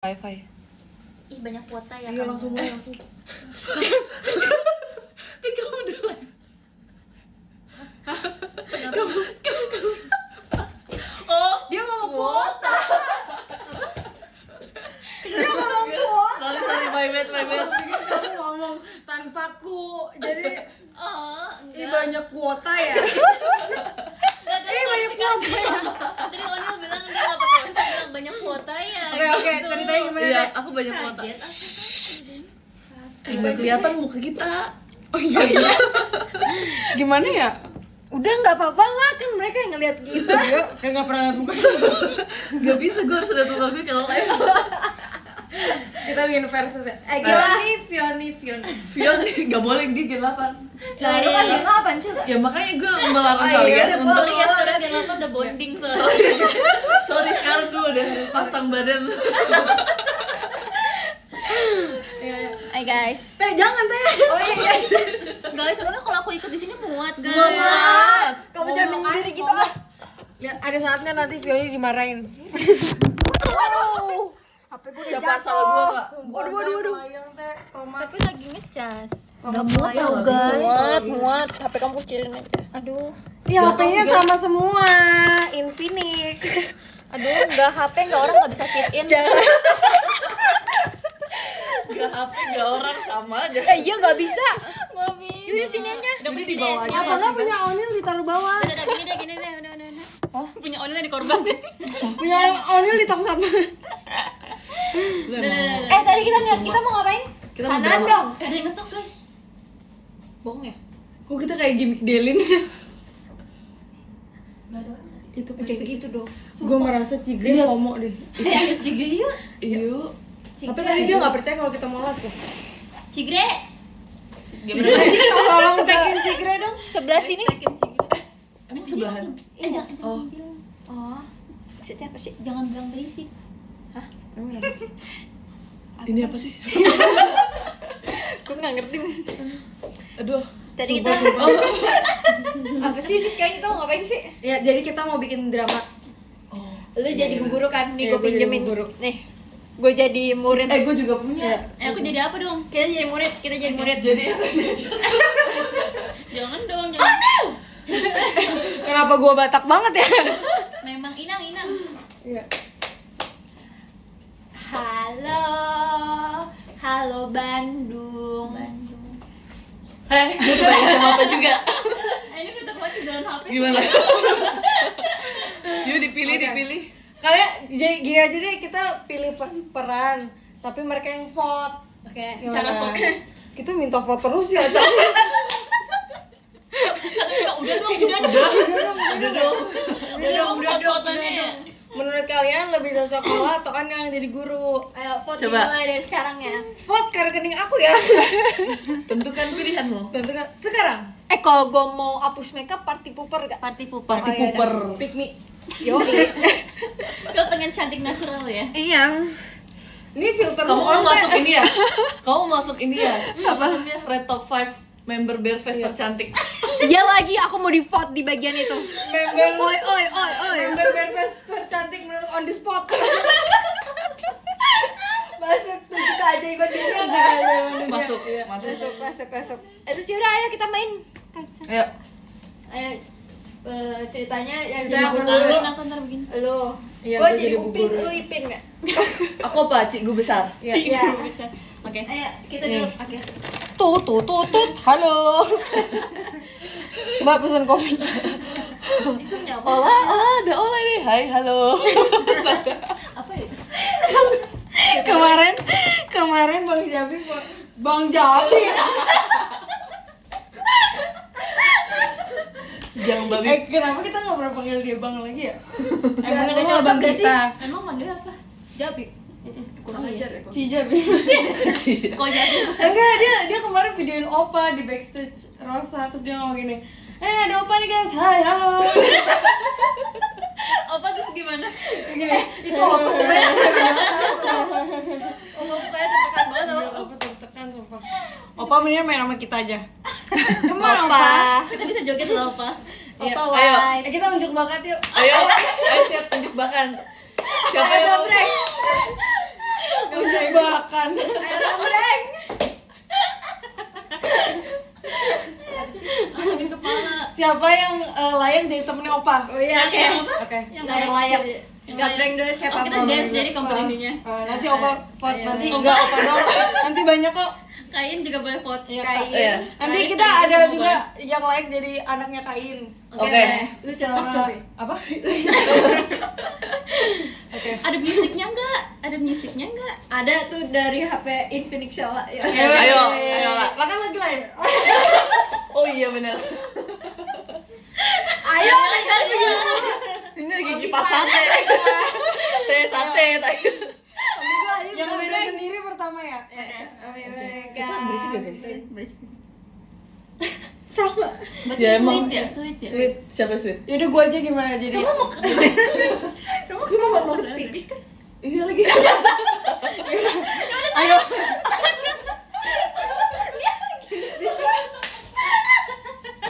Wifi. Ih, banyak kuota ya. Ayo langsung mulai langsung. Kan kamu udah live. Kamu. Oh, dia ngomong kuota. Dia ngomong kuota. Sorry, my bad. Dia ngomong tanpaku. Jadi banyak kuota ya. Banyak kuota ya. Tadi Onil bilang dia nggak pakai wifi, bilang banyak kuota ya. Oke, ceritanya gimana? Iya, aku banyak kuota. Nggak kelihatan muka kita. Oh iya. Gimana ya? Udah nggak apa-apa lah, kan mereka yang ngeliat kita. Kayak nggak pernah lihat muka. Nggak bisa, gue harus lihat muka gue kalau live. Kita bikin versus ya. Fioni nggak boleh di Gen 8. Nah, lu kan Gen 8 juga. Ya makanya gue melarang kalian untuk. Sorry ya, sekarang Gen 8 udah bonding Sorry sekarang gue udah pasang badan. Hai guys. Teh jangan teh. Oh iya. Guys, soalnya kalau aku ikut di sini muat guys. Muat. Kamu jangan menyendiri gitu ah. Lihat ada saatnya nanti Fioni dimarahin. HP gue udah Siapa jatuh. salah gue kak? Waduh. Tapi lagi ngecas. Gak muat tau Muat, guys. muat. HP kamu kecilin aja. Aduh. Iya HP-nya sama semua. Infinix. Aduh, enggak HP, enggak orang enggak bisa fit in. Gak HP gak orang sama aja. Iya nggak bisa. Enggak bisa. Yaudah sini aja. Udah Jadi punya di bawah dia. aja. Apa nggak punya Onil ditaruh bawah? Udah gini deh, udah. Oh, punya Onil yang dikorban. Punya Onil di tong sampah. Tadi kita mau ngapain? Kita mau Kanan drama. dong. Ada yang ngetok guys. Bohong ya? Kok kita kayak gimmick Delin sih? Enggak ada orang tadi. Itu kayak gitu dong. Gue merasa Cigre homo deh. Ayo Cigre yuk. Iya. Tapi tadi dia nggak percaya kalau kita mau live tuh. Cigre. Gimana sih? Tolong spekin Cigre dong. Sebelah sini. Emang sebelahan? Jangan Oh. bilang. Oh. Maksudnya apa sih? Jangan bilang berisik. Emang apa? Ini apa sih? Gue nggak ngerti maksudnya. Aduh. Tadi kita apa sih? Ini sekarang kita mau ngapain sih? Ya, jadi kita mau bikin drama. Oh. Lu jadi guru kan? Nih Iya, gue gua jadi pinjemin. guru. Nih. Gue jadi murid. Gue juga punya. Aku jadi apa dong? Kita jadi murid. Jadi Jangan dong, jangan. kenapa gue Batak banget ya? Memang inang. Iya. Halo Bandung. Gue kebanyakan sama apa juga. Ini kita buat di dalam HP. Gimana? Yuk dipilih. Kalian gini aja deh, kita pilih peran, tapi mereka yang vote. Oke. Cara vote. Kita minta vote terus ya, Cak. Udah dong. Menurut kalian lebih cocok lo atau kan yang jadi guru? Ayo vote Coba. mulai dari sekarang ya. Vote ke rekening aku ya. Tentukan pilihanmu. Tentukan sekarang. Kalau gue mau hapus makeup party pooper gak? Party pooper. Party Oh, iya, pooper. Pick me. Kau pengen cantik natural ya? Iya. Ini filter Kamu on, mau masuk Teh. ini ya? Kamu masuk ini ya? Apa namanya? Red Top 5 member Bearfest tercantik. Iya lagi aku mau di vote di bagian itu. Member Oi. member Bearfest tercantik menurut on the spot. Masuk tunjuk keajaiban dunia. Masuk. Masuk. Terus yaudah ayo kita main. Ayo. Ayo ceritanya yang Kita jadi akan guru. Aku ntar begini. Lu. Iya, Gue gua jadi jadi Upin, guru. lu Ipin gak? Aku apa? Cikgu besar. Iya. Oke. Ayo kita duduk. Oke. Tut. Halo. Mbak pesan kopi. Itu nyapa. Ada Ola nih. Hai, halo. Apa ya? Kemarin Bang Jabi. Jangan babi. Kenapa kita nggak pernah panggil dia Bang lagi ya? Nggak Emang cocok abang gak sih? kita. Emang manggil apa? Jabi. Kurang ajar ya kok. Cijabi. Kok jadi? Enggak, dia kemarin videoin Opa di backstage Rosa, terus dia ngomong gini, ada Opa nih guys, hai, halo. Apa terus gimana? Gini, Itu apa mukanya? Apa mukanya tertekan banget Iya, apa? Opa tertekan sumpah. Opa mendingan main sama kita aja. Kemana Opa? Opa. Kita bisa joget loh apa? Iya, Opa ayo. white. kita unjuk bakat yuk. Ayo siap tunjuk bakan. Siapa yang mau? enak-enakan. Ayo rambreng. Di kepala. Siapa yang layak jadi temennya Opa? Oh iya, Oke. Oke. Yang Yang layak. Gambreng dulu siapa? Oh, kita dance jadi kompetisinya. Nanti Opa vote, Ayo. nanti enggak Opa dong. Nanti banyak kok. Kain juga boleh vote. Iya, Kain. Kak. Iya. Nanti Kain kita juga ada semua juga yang layak jadi anaknya Kain. Oke. Lu cetok tapi. Apa? Oke. Ada musiknya enggak? Ada musiknya enggak? Ada tuh dari HP Infinix Shola ya. Ayo, Lah. Lah kan lagi lain. Oh iya benar. Ayo, Ini lagi kipas sate. Teh sate tadi. yang beda sendiri pertama ya. Kita berisik ya, guys? Berisik. sama. Berarti Ya, emang. sweet ya, sweet ya. Sweet, siapa sweet? Yaudah gua aja gimana jadi? Kamu mau pipis kan? Iya lagi. Ayo.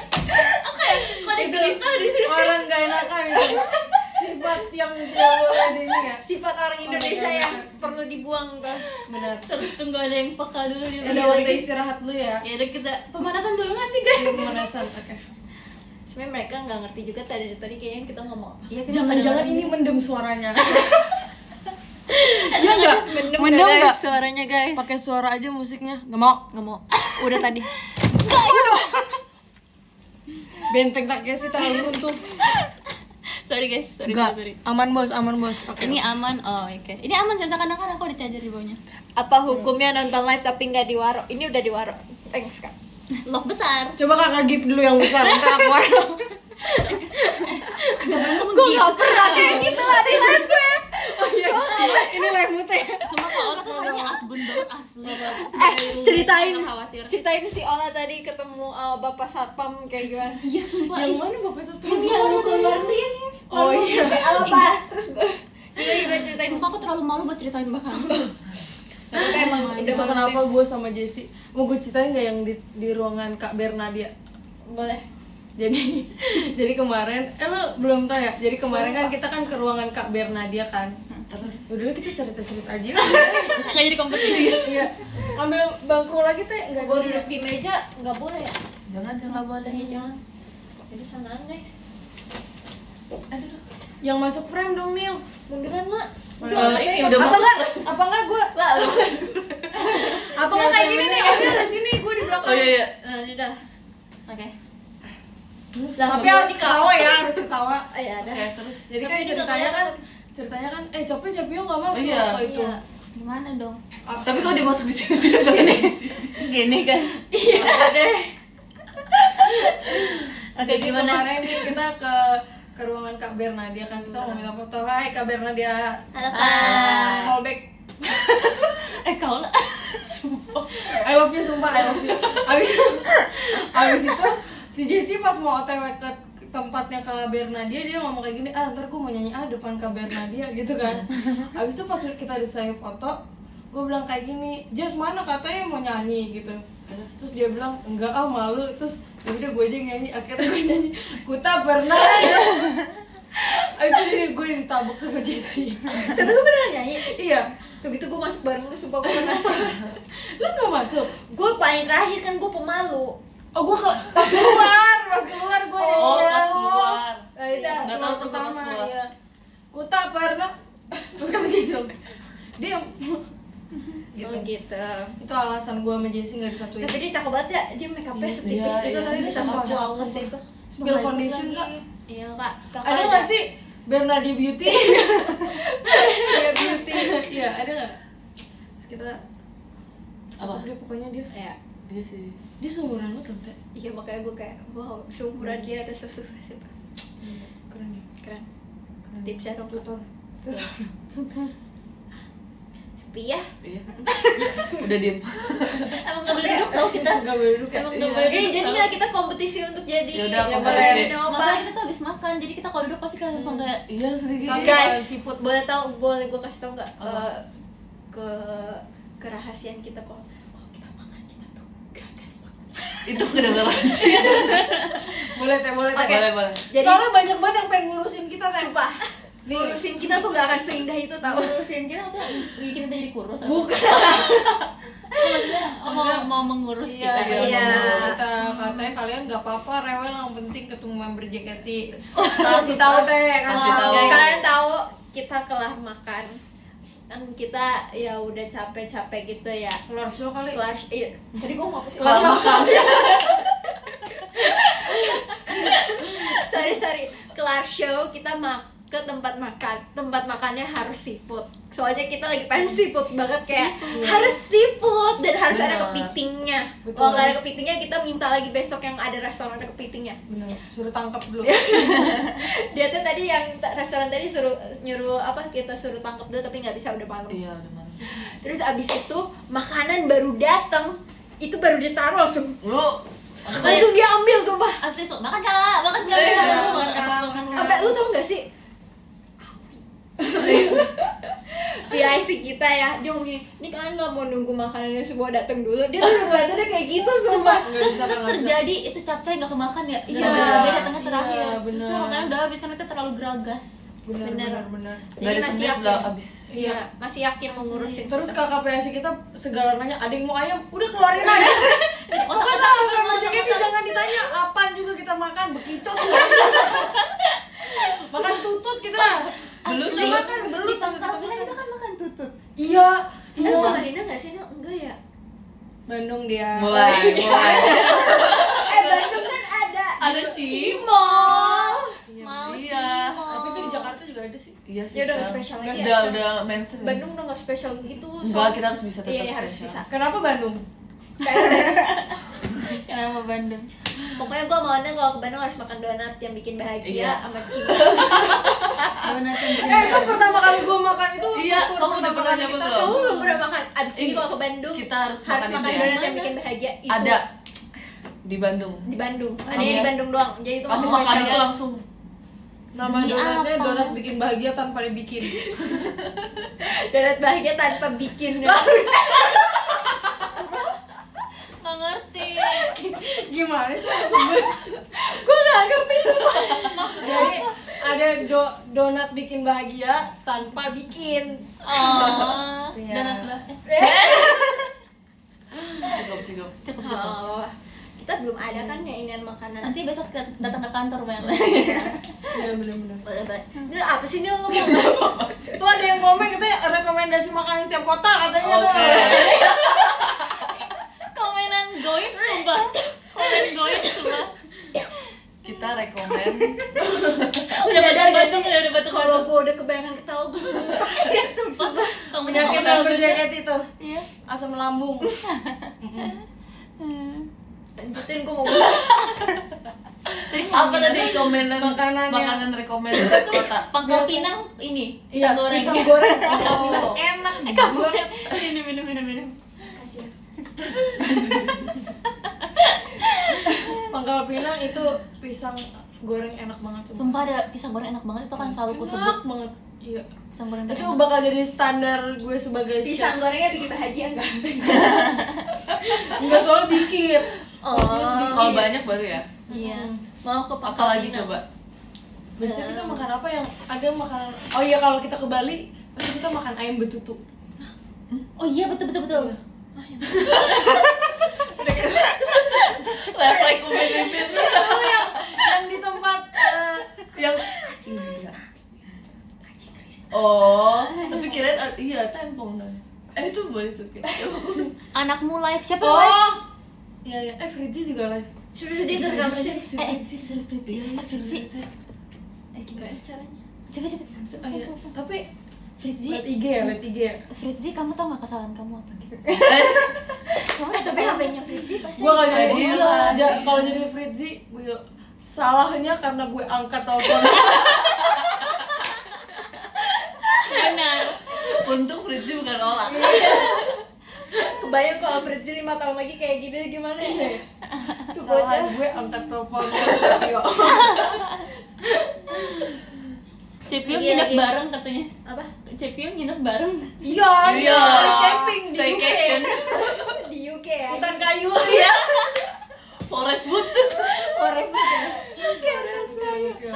Kok ada gelisah di sini? Orang gak enakan itu. Sifat yang tidak boleh di ini ya. Sifat orang Indonesia yang perlu dibuang tuh. Benar. Terus tunggu ada yang peka dulu di Udah waktu istirahat dulu ya. Ya udah kita pemanasan dulu nggak sih guys? Pemanasan. Oke. Sebenarnya mereka nggak ngerti juga tadi kayaknya kita ngomong apa. Iya, Jangan-jangan ini mendem suaranya. Iya enggak? Mendem Mendem nggak nggak? guys suaranya guys? Pakai suara aja musiknya. Nggak mau. Nggak mau. Udah tadi. Benteng Takeshi terlalu runtuh. Sorry guys, sorry. Enggak. Aman bos, aman bos. Oke. Ini aman, oh oke. Ini aman sih, seakan-akan aku ada charger di bawahnya. Apa hukumnya nonton live tapi nggak di waro? Ini udah di waro. Thanks kak. Love besar. Coba kakak give dulu yang besar. Ntar aku warna. Gue Gak pernah kayak gitu lah di live gue. Oh iya. Ini live mute ya. Sumpah Kak Ola tuh orangnya asbun banget asli. Ceritain si Ola tadi ketemu bapak satpam kayak gimana? Iya sumpah. Yang mana bapak itu? Ini yang keluar lift. Oh iya. Pas terus gimana ceritain? Sumpah aku terlalu malu buat ceritain bahkan. Tapi emang udah Itu kenapa gue sama Jessie mau gue ceritain nggak yang di ruangan Kak Bernadia? boleh. Jadi kemarin lo belum tahu ya, jadi kemarin kan kita kan ke ruangan Kak Bernadia kan, terus udah kita cerita aja. Nggak jadi kompetisi. Iya, ambil bangku lagi teh nggak Gua duduk di meja nggak boleh ya? Jangan Nggak boleh ya jangan. Jadi sanaan deh. Aduh, yang masuk frame dong Nil. munduran mak. Ini udah apa masuk. nggak? Apa nggak gue? Lah, Apa nggak kayak gini nih? Ayo di sini gue di belakang. Oh iya iya. nah ini dah. Oke. Tapi harus ketawa ya, harus ketawa. Ya ada. Oke, terus. Jadi Tapi kan ini nggak ceritanya kan, Cepio nggak masuk Iya. waktu itu. Iya. Gimana dong? Tapi kalau dia masuk di sini gini. Gini kan. Iya deh. Oke, gimana? Kemarin kita ke ruangan Kak Bernadia kan, kita mau minta foto. Hai Kak Bernadia. Halo Ah. Callback. Kak Ola. I love you, sumpah I love you. Abis itu si Jessie pas mau OTW ke tempatnya Kak Bernadia, dia ngomong kayak gini, ntar gue mau nyanyi depan Kak Bernadia gitu kan. Abis itu pas kita udah selesai foto, gue bilang kayak gini, Jess mana katanya mau nyanyi gitu. Terus dia bilang, enggak malu. Terus yaudah gue aja yang nyanyi, akhirnya gue nyanyi Ku tak pernah. Abis itu gue ditabuk sama Jessie. Tapi gue beneran nyanyi. Iya. Begitu gue masuk bareng lu, sumpah gue penasaran. Lu gak masuk? Gue paling terakhir kan gue pemalu. Oh gue pas keluar gue Oh, pas keluar. Itu Nggak tahu tuh pas pertama keluar. ya. Ku tak pernah. Terus kata Jessie, diam. Oh gitu. Itu alasan gue sama Jessie nggak disatuin. Tapi dia cakep banget ya, dia make upnya Iya, setipis iya, gitu iya. tapi Dia bisa sama flawless sumpah. itu. Spill foundation kak. Iya kak. Ada nggak sih Bernadia Beauty? Iya beauty. Iya ada nggak? Terus kita Apa? dia pokoknya dia Iya sih. dia seumuran lu tante. Iya makanya gue kayak wow seumuran dia ada sesukses itu. Keren ya. Keren. Keren. Tipsnya dong tutor. sepi ya. Iya. Udah diem. Emang nggak boleh duduk tau kita. Nggak boleh duduk ya. Emang Iya. nggak boleh Ini duduk jadi tau. nggak kita kompetisi untuk jadi Yaudah, yang kompetisi. boleh ini apa? Masalah kita tuh habis makan, jadi kita kalau duduk pasti kan langsung kayak Iya sedikit. Guys, siput. boleh tahu boleh gue kasih tahu nggak Apa? ke kerahasiaan kita kalau kita makan kita tuh gagas banget. Itu kedengeran sih. Boleh teh, boleh teh. Oke. Boleh. Jadi Soalnya banyak banget yang pengen ngurusin kita teh. sumpah ngurusin kita tuh gak akan seindah itu tau. ngurusin kita, masa bikin kita jadi kurus. Bukan. mau mengurus Iya, kita. iya, Iya. mengurus kita. Katanya kalian nggak apa-apa rewel, yang penting ketemu member JKT. Kasih tahu teh, kasih tahu. Kalian tahu kita kelar makan kan, kita ya udah capek-capek gitu ya, Keluar show kali. kelar iya tadi gua mau apa sih, Kelar makan. sorry kelar show kita ke tempat makannya harus seafood, soalnya kita lagi pengen seafood banget, kayak harus seafood dan harus ada Benar. kepitingnya. Betul. Kalau nggak ada kepitingnya kita minta lagi besok yang ada restoran ada kepitingnya. Bener, suruh tangkap dulu. Dia tuh tadi yang restoran tadi nyuruh apa, kita suruh tangkap dulu tapi nggak bisa, udah malam. Iya, udah malam. Terus abis itu makanan baru datang, itu baru ditaruh langsung dia ambil sumpah. Asli sok makan kak, makan kak. Iya. Sampai lu tau gak sih PIC kita ya, dia mau gini, ini kalian gak mau nunggu makanannya semua datang dulu, dia tuh ngeliatinnya kayak gitu sumpah. Terus terjadi itu capcay nggak kemakan ya? Iya. Dia datangnya terakhir. Iya, Terus bener. makanan udah habis karena kita terlalu geragas. Bener. bener. Jadi Dari masih semenit yakin. udah abis. Iya, masih yakin mau ngurusin. Terus kakak PSI kita segala nanya, ada yang mau ayam, udah keluarin aja. Pokoknya Otak-otak kalau semua, member JKT otak-otak. jangan ditanya apa juga kita makan, bekicot. Makan tutut kita. Belum Kita makan, belum di Pangkal Pinang kita kan makan tutut. Iya. Lu Samarinda gak sih? Enggak ya? Bandung dia. Mulai. Bandung kan ada Ada Cimol. Mau Iya. Cimol. Tapi itu di Jakarta juga ada sih. Iya sih. Ya udah nggak sekarang. spesial lagi. Udah mainstream. Bandung udah gak spesial gitu. Enggak, kita harus bisa tetap Iya, harus spesial. bisa. Kenapa Bandung? Kenapa Bandung? Pokoknya gue maunya kalau ke Bandung harus makan donat yang bikin bahagia Iya. sama cimol. Donat yang bikin Itu pertama kali gue makan itu. Iya, tur kamu udah pertama pernah kali nyoba kita. belum? Kamu belum pernah makan? Abis ini Ih, kalau ke Bandung kita harus makan itu makan ya. donat yang Mana? bikin bahagia itu. Ada di Bandung. Di Bandung. Kamu- Adanya di Bandung doang. Jadi itu Kamu masih makan spesial. itu langsung. Nama Demi donatnya apa? donat bikin bahagia tanpa dibikin. Donat bahagia tanpa bikin. Nggak ngerti. Gimana sih? Gue gak ngerti sumpah. Jadi ada donat bikin bahagia tanpa bikin. Oh, Iya. donat lah. Cukup. Cukup. Oh, kita belum ada kan ya inian makanan. Nanti besok kita datang ke kantor banyak. Iya benar-benar. Boleh. Ini apa sih ini ngomong? Itu ada yang komen katanya rekomendasi makanan setiap kota katanya tuh. Oke. Komenan goib sumpah. Komen goib sumpah. Kita rekomen. Udah batuk-batuk, udah batuk-batuk. Kalau gue udah kebayangan ketawa gue muntah. Iya, sumpah. Kamu Penyakit nyampe member JKT itu. Iya. Asam lambung. Lanjutin gue mau muntah. Apa tadi komenan Makanannya. makanan rekomen setiap kota? Pangkal Pinang ini, Iya, pisang goreng. pisang goreng. Oh. Enak Kamu banget. minum. Kasih ya. Pangkal Pinang itu pisang goreng enak banget. Sumpah ada pisang goreng enak banget, itu kan selalu ku sebut. Enak banget. Iya. Pisang goreng Itu enak. bakal jadi standar gue sebagai Pisang chef. gorengnya bikin bahagia enggak? Enggak soalnya dikit. Oh. Kalau banyak baru ya. Iya. Mau ke Apa lagi coba? Biasanya kita makan apa yang ada makanan. Oh iya, kalau kita ke Bali pasti kita makan ayam betutu. Oh iya, betul. Refleks ubin-ubin. Oh yang di tempat Yang Oh, tapi kirain iya tempong kan. Itu boleh tuh. Anakmu live siapa live? oh. Iya. Fritzi juga live. Sudah dia udah berapa sih? Fritzi. Fritzi. Gimana caranya? Coba. Oh iya. Tapi Fritzi. liat IG ya. Fritzi, kamu tau gak kesalahan kamu apa gitu? Tapi HP-nya Fritzi pasti. Gue gak jadi Iya. kalau jadi Fritzi, gue salahnya karena gue angkat telepon. Benar. Untung Fritzi bukan orang. Kebayang kalau Fritzi 5 tahun lagi kayak gini gimana ya? Tuh Salah bocah. gue angkat telepon. Yo. Cepiong Iya, nginep iya. bareng katanya. Apa? Cepiong nginep bareng. Iya. Iya. Camping di UK. Staycation. Di UK ya. Hutan kayu. Iya. Forest Wood. Forest juga. Iya.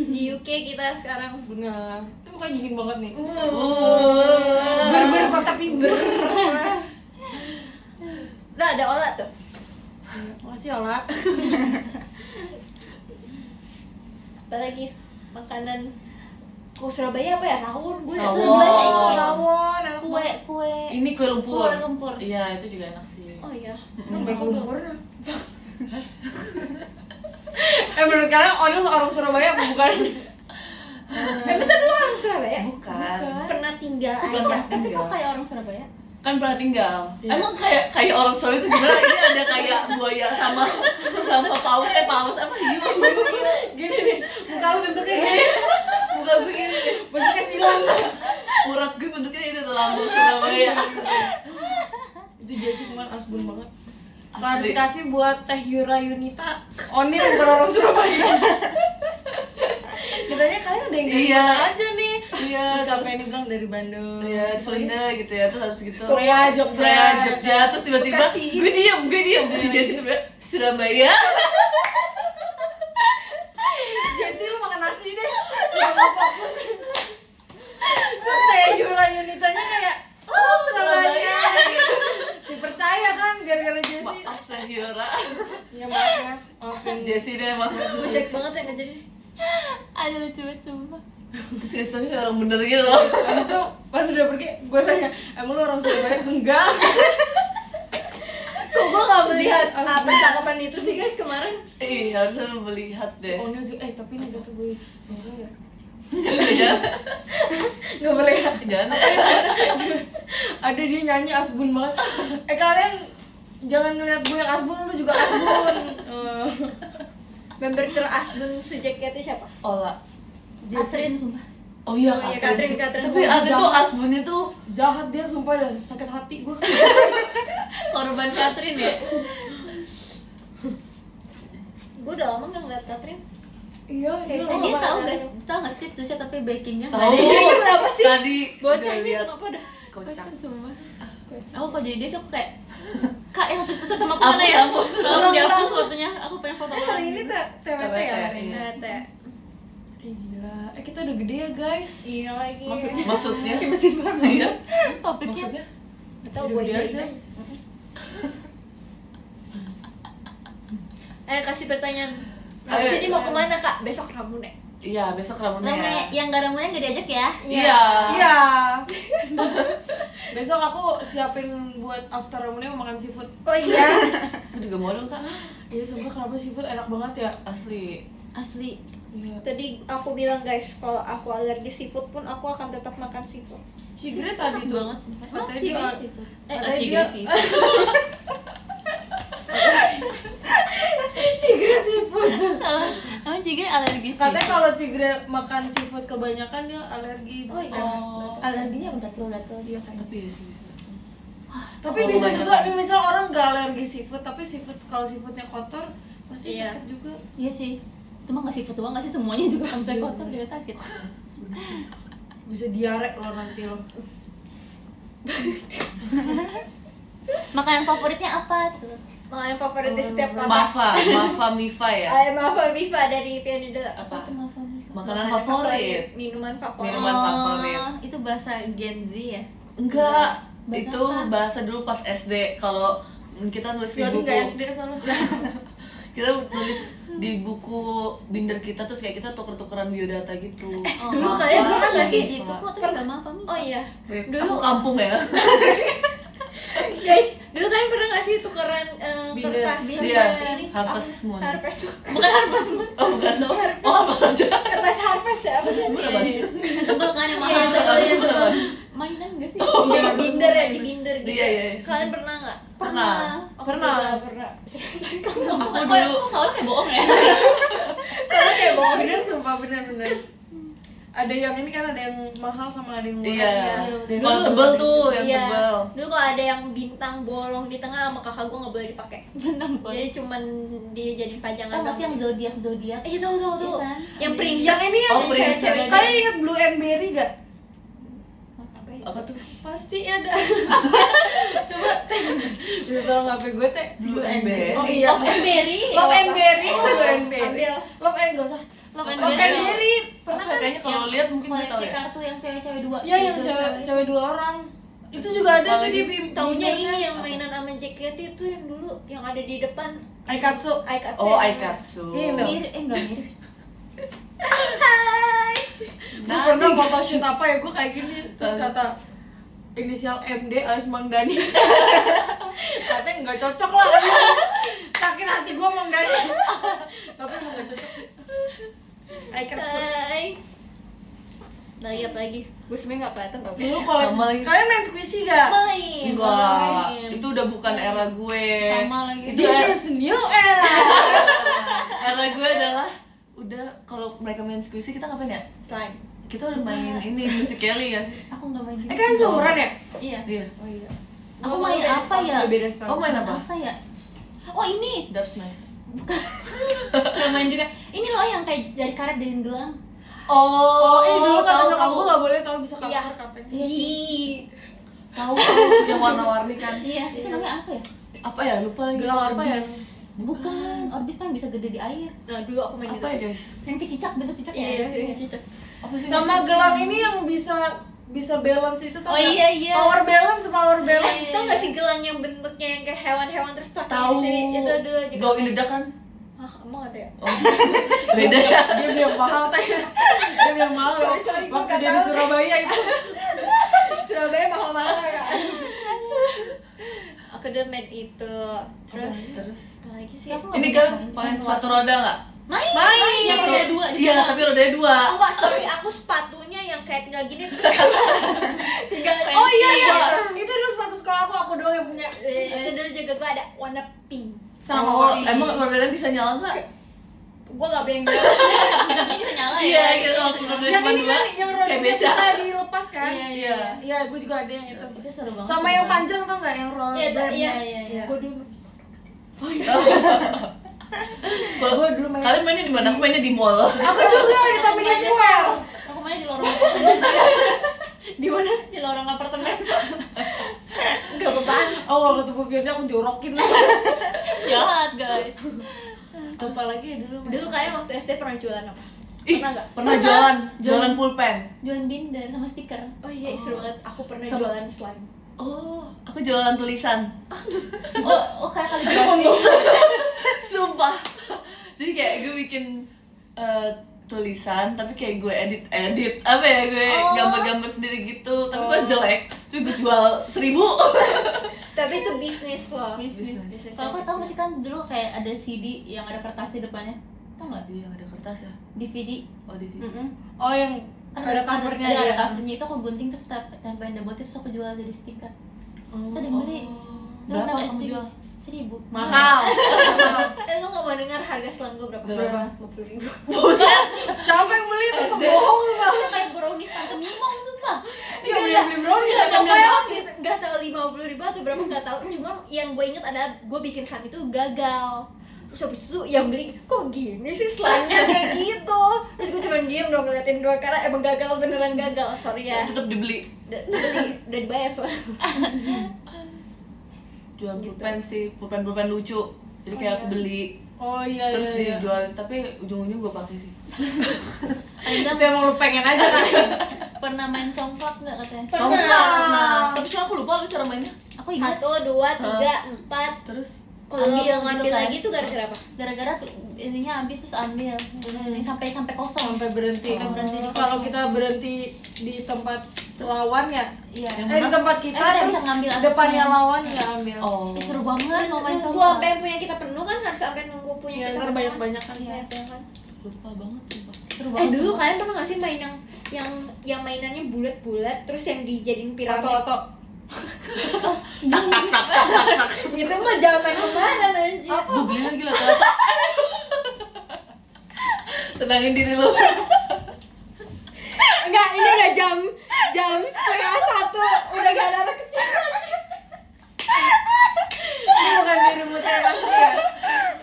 Di UK kita sekarang. Benar. Ini mukanya dingin banget nih. Uh. Ber tapi ber. Nah, Makasih Ola. Apalagi makanan kok Surabaya apa ya? Rawon. Gue Rawon. Surabaya ini. Rawon, enak Kue, banget. kue. Ini kue lumpur. Kue lumpur. Iya, itu juga enak sih. Oh iya. Baik lumpur. Menurut kalian Onil orang Surabaya apa bukan? Tapi lu orang Surabaya? Bukan. Pernah tinggal Bukan aja. pernah Tapi tinggal. kok kayak orang Surabaya? Kan pernah tinggal. Iya. Emang kayak orang Surabaya itu gimana? Ini ada kayak buaya sama paus apa hiu? Gini nih, muka lu bentuknya gini. Muka gue gini deh. Bentuknya silang. Urat gue bentuknya itu tuh lambung Surabaya. Itu Jessi kemarin asbun banget. Asli. Klarifikasi buat Teh Yura Yunita, Onil bukan orang Surabaya. Ditanya kalian ada yang dari Iya. mana aja nih? Iya. Terus Kak Penny bilang dari Bandung. Iya, Sunda gitu ya, terus habis gitu. Korea, Jogja. Korea, Jogja, terus tiba-tiba Bekasi. gue diem. Di Jessi tuh bilang Surabaya. Jessi lu makan nasi deh. Jangan fokus. Terus Teh Yura Yunitanya kayak Surabaya. Si percaya kan gara-gara Jessi. Maaf Teh Yura. Ya maaf ya. Maafin Jessi deh emang. Gue cek banget ya nggak jadi. Ada lucu banget sumpah. Terus Jessi tuh kayak orang bener gitu loh. Habis itu pas udah pergi, gue tanya, emang lu orang Surabaya? Enggak. Kok gue nggak melihat percakapan itu sih guys kemarin? Ih, harusnya lu melihat Si deh. Onil juga, tapi ini gak tuh gue enggak ya? Jangan, Gak boleh ya? jangan. Ada dia nyanyi asbun banget. Kalian jangan ngeliat gue yang asbun, lu juga asbun. Member terasbun sejaketnya siapa? Ola. Asrin sumpah. Oh iya, Oh iya, Katrin. Katrin. Tapi ada tuh asbunnya tuh Jahat dia, sumpah dah, sakit hati gue. Korban Catherine ya. Gue udah lama nggak ngeliat Katrin. Iya, dia Oh, Dia apa tahu ada? guys, tahu nggak sih tuh tapi backingnya tahu. nggak ada. Ini kenapa sih? Tadi Bocahnya lihat kenapa dah? kocak. Kocak sumpah. Aku kok jadi dia suka kayak Kak yang waktu itu sama aku Hapus, mana ya? hapus. Tolong dihapus fotonya. Aku pengen foto hari lagi. ini TWT ya hari ini. Iya. Teh. Gila, kita udah gede ya guys. Iya lagi. Maksudnya? Tiba-tiba Iya. topiknya. Maksudnya? Gak tau Udah gue gede aja. aja. Kasih pertanyaan. Ayo, Abis ini mau sekarang. kemana kak? Besok Ramune. Iya, besok Ramunnya. Rame, yang gak ramuannya gak diajak ya? Iya. Iya. Besok aku siapin buat after Ramune mau makan seafood. Oh iya. Aku juga mau dong, Kak. Iya, sumpah kenapa seafood enak banget ya? Asli. Asli. Iya. Tadi aku bilang guys, kalau aku alergi seafood pun aku akan tetap makan seafood. Cigre tadi Enak tuh banget sumpah. katanya Cigre dia seafood. katanya Cigre dia sih. Cigre seafood. Salah. Emang Cigre alergi sih. Katanya kalau Cigre makan seafood kebanyakan dia alergi. Oh iya. alerginya gatel-gatel dia kayak. Tapi ya sih bisa. Tapi Kalau bisa kebanyakan. juga nih misal orang nggak alergi seafood tapi seafood kalau seafoodnya kotor pasti Iya. sakit juga. Iya sih. Itu mah nggak sifat doang nggak sih semuanya juga kalau misalnya kotor juga sakit. Bisa diare lo nanti lo. Makanan favoritnya apa tuh? Makanan favorit di setiap kota. Mafa Mifa ya. Maaf Viva dari Pianida. Apa? Itu maaf nih. Makanan favorit. Minuman favorit. Minuman favorit. Itu bahasa Gen Z ya? Enggak, Bahasa itu apa? bahasa dulu pas SD. Kalau kita nulis di Jadi buku, nggak SD soalnya. kita nulis di buku binder kita terus kayak kita tuker-tukeran biodata gitu. Oh, Dulu maaf, kalian Pak. pernah nggak sih? Gitu kok tapi nggak maaf nih. Oh iya. Aku Dulu kampung ya. guys, dulu kalian pernah nggak sih tukeran Binder. kertas Iya, ini? Harvest Moon. Harvest. Bukan harpas Moon. Oh bukan. Harvest. Oh apa saja. Kertas harvest ya apa sih? Moon apa sih? Tebel kan yang Iya, mahal. tebel. Harvest Moon apa? Mainan nggak sih? Di binder ya, di binder gitu. Iya, iya, iya. Kalian pernah nggak? Pernah. Aku Pernah. juga pernah. Seriusan kamu? Aku Kok dulu kalau kayak bohong ya? Karena kayak bawa bener sumpah bener. Ada yang ini kan ada yang mahal sama ada yang murah. iya. Dan Kalau dulu tebel ada- tuh yang Iya. tebel. Dulu kalau ada yang bintang bolong di tengah sama kakak gue nggak boleh dipakai. Benang Jadi cuman dia jadi pajangan. Tahu nggak sih yang doang. zodiak? Iya tahu tahu tahu. Iya kan? Yang princess. Yang ini Oh, yang princess. cewek-cewek. Kalian ingat Blue and Berry gak? Apa ya? Apa tuh? Pasti ada. Coba bisa tolong HP gue teh. Blue and Berry. Oh iya. Love and Berry. Love and Berry, Blue and Berry. Ambil. Love and gak usah. Love and Love and Berry. Berry. Pernah kayaknya kalau lihat mungkin gue tahu koleksi ya. kartu yang cewek-cewek dua. Iya yang gitu, cewek 2 orang. Itu juga ada tuh Apalagi? di Taunya bimbernya. ini yang mainan sama JKT itu yang dulu yang ada di depan Aikatsu. Aikatsu. Oh, yang Aikatsu. Iya, dong. Mirip, enggak mirip. Gue pernah photoshoot apa ya, gue kayak gini terus kata inisial MD alias Mang Dani. Katanya nggak cocok lah. Sakit hati gue Mang Dani. Tapi emang nggak cocok sih. Aikatsu. Hai. Lagi apa lagi? Gue sebenernya nggak kelihatan tau. Dulu kalau Sama lagi. kalian main squishy gak? Main. Enggak, main. itu udah bukan era gue. Sama lagi. Itu This is new era. era gue adalah udah kalau mereka main squishy kita ngapain ya? Slime. Kita udah main ini Music Kelly gak sih? Aku nggak main gitu. Kan seumuran ya? Iya. Iya. Oh iya. Aku main apa ya? Beda setahun. Oh, main apa? Apa ya? Oh ini. Dub Smash. Nggak main juga. Ini loh yang kayak dari karet dari gelang. Oh, dulu kata tahu, nyokap tahu. gue gak boleh tau bisa Iya. cover katanya. Iya sih. Ih. Tahu yang warna-warni kan? Iya. Itu namanya apa ya? Apa ya? Lupa lagi. Gelang apa ya? Bukan. Orbis kan bisa gede di air. Nah dulu aku main Apa gitu. ya guys? Yang kayak cicak, bentuk cicak Iya, ya. iya, cicak. Apa sih? Sama gelang ini yang bisa balance itu tau Oh nggak? iya, iya. Power balance. Tau gak sih gelang yang bentuknya yang kayak hewan-hewan terus pakai Tahu. di sini? Itu dulu juga. Go in the dark kan? Hah, emang ada ya? Oh. Beda ya. Dia beli yang mahal teh. Dia beli yang mahal. Sorry, gua Waktu nggak dia di tahu. Surabaya itu. Surabaya mahal-mahal ya. Aku dulu main itu. Terus Terus apa lagi sih? Aku nggak ini bisa kan main. pakai sepatu roda nggak? Main. Yang Yang roda roda dua. di Iya, belakang. tapi rodanya dua. Oh enggak, sorry, aku sepatunya yang kayak tinggal gini terus tinggal Oh iya iya. Itu dulu sepatu sekolah aku doang yang punya. Itu dulu juga gua ada warna pink. Sama Oh, warna. emang rodanya bisa nyala nggak? Gua gak boleh ngeliat. Tapi bisa nyala ya. Iya, gitu. Waktu rodanya Yang cuma ini dua, kan yang kayak rodanya beca. bisa dilepas kan? Iya, Iya. Iya, gue juga ada yang itu. Itu seru banget. Sama yang panjang tau nggak yang roll? Iya, iya. iya. Gua dulu. Kalau Gue dulu main. kalian mainnya di mana? Aku mainnya di mall. Aku juga di Tamina Square. Aku main di lorong apartemen. Di mana? Di lorong apartemen. Enggak beban. Oh, kalau ketemu Firda aku jorokin lah. Jahat guys. Apa lagi ya dulu? Dulu kalian waktu SD pernah jualan apa? Ih, Pernah nggak? pernah jualan pulpen. Jualan binder sama stiker. Oh iya, seru banget. Aku pernah Sama- jualan slime. Oh, aku jualan tulisan. Oh kayak kaligrafi. Sumpah. Jadi kayak gue bikin tulisan tapi kayak gue edit apa ya, gue Oh. gambar-gambar sendiri gitu, tapi gue jelek, tapi gue jual 1.000. Tapi itu bisnis loh. Bisnis. Kalau kau tahu masih kan dulu kayak ada CD yang ada kertas di depannya. Tahu nggak? Dia yang ada kertas ya. DVD. Oh, di Oh, yang ada covernya Ada ya. covernya itu aku gunting terus tempelin double tip terus aku jual jadi stiker. Terus ada yang beli. Berapa Dulu kamu SD. jual? 1.000. Mahal. Lu gak mau dengar harga selang gue berapa? Berapa? 50.000. Siapa yang beli itu? SD. Bohong lah. Itu kayak brownies tante Mimong sumpah. Iya, beli brownies Iya, sama pokoknya brownies. nggak tahu 50.000 atau berapa nggak tahu. Cuma yang gue inget adalah gue bikin slime itu gagal. Terus habis itu yang beli kok gini sih slime-nya kayak gitu. Terus gue cuma diem dong ngeliatin gue karena emang gagal, beneran gagal. Sorry ya. Tetap dibeli. Udah dibayar soalnya. Jual pulpen sih, pulpen lucu. Jadi kayak aku beli Oh iya terus iya. dijual, tapi ujung-ujungnya gue pakai sih. Ada Itu emang lu pengen aja kan? pernah main congklak nggak katanya? Kamu pernah. Tapi sekarang aku lupa lu cara mainnya. Aku ingat 1, 2, 3, 4. Terus Kalau Ambil mau ngambil gitu kan. lagi tuh gara-gara apa? gara-gara tuh ininya habis terus ambil. Sampai kosong. Sampai berhenti. Sampai berhenti di Kalau kosong. kita berhenti di tempat lawan ya, Iya. di tempat kita kita terus bisa ngambil depannya atasnya. lawan ya ambil. oh. Seru banget mau main Nunggu congklak. sampai punya kita penuh kan, harus sampai nunggu punya Ya, kita ntar penuh. banyak-banyak kan. Iya. Banyak-banyak. Lupa banget sumpah. Seru Dulu sumpah. kalian pernah gak sih main yang mainannya bulat-bulat terus yang dijadiin piramid? Loto-loto. Itu mah zaman kemana anjir? Gue beli lagi lah tuh. Tenangin diri lu. Enggak, ini udah jam 1:30 udah gak ada anak kecil. Ini bukan dirimu yang asli ya.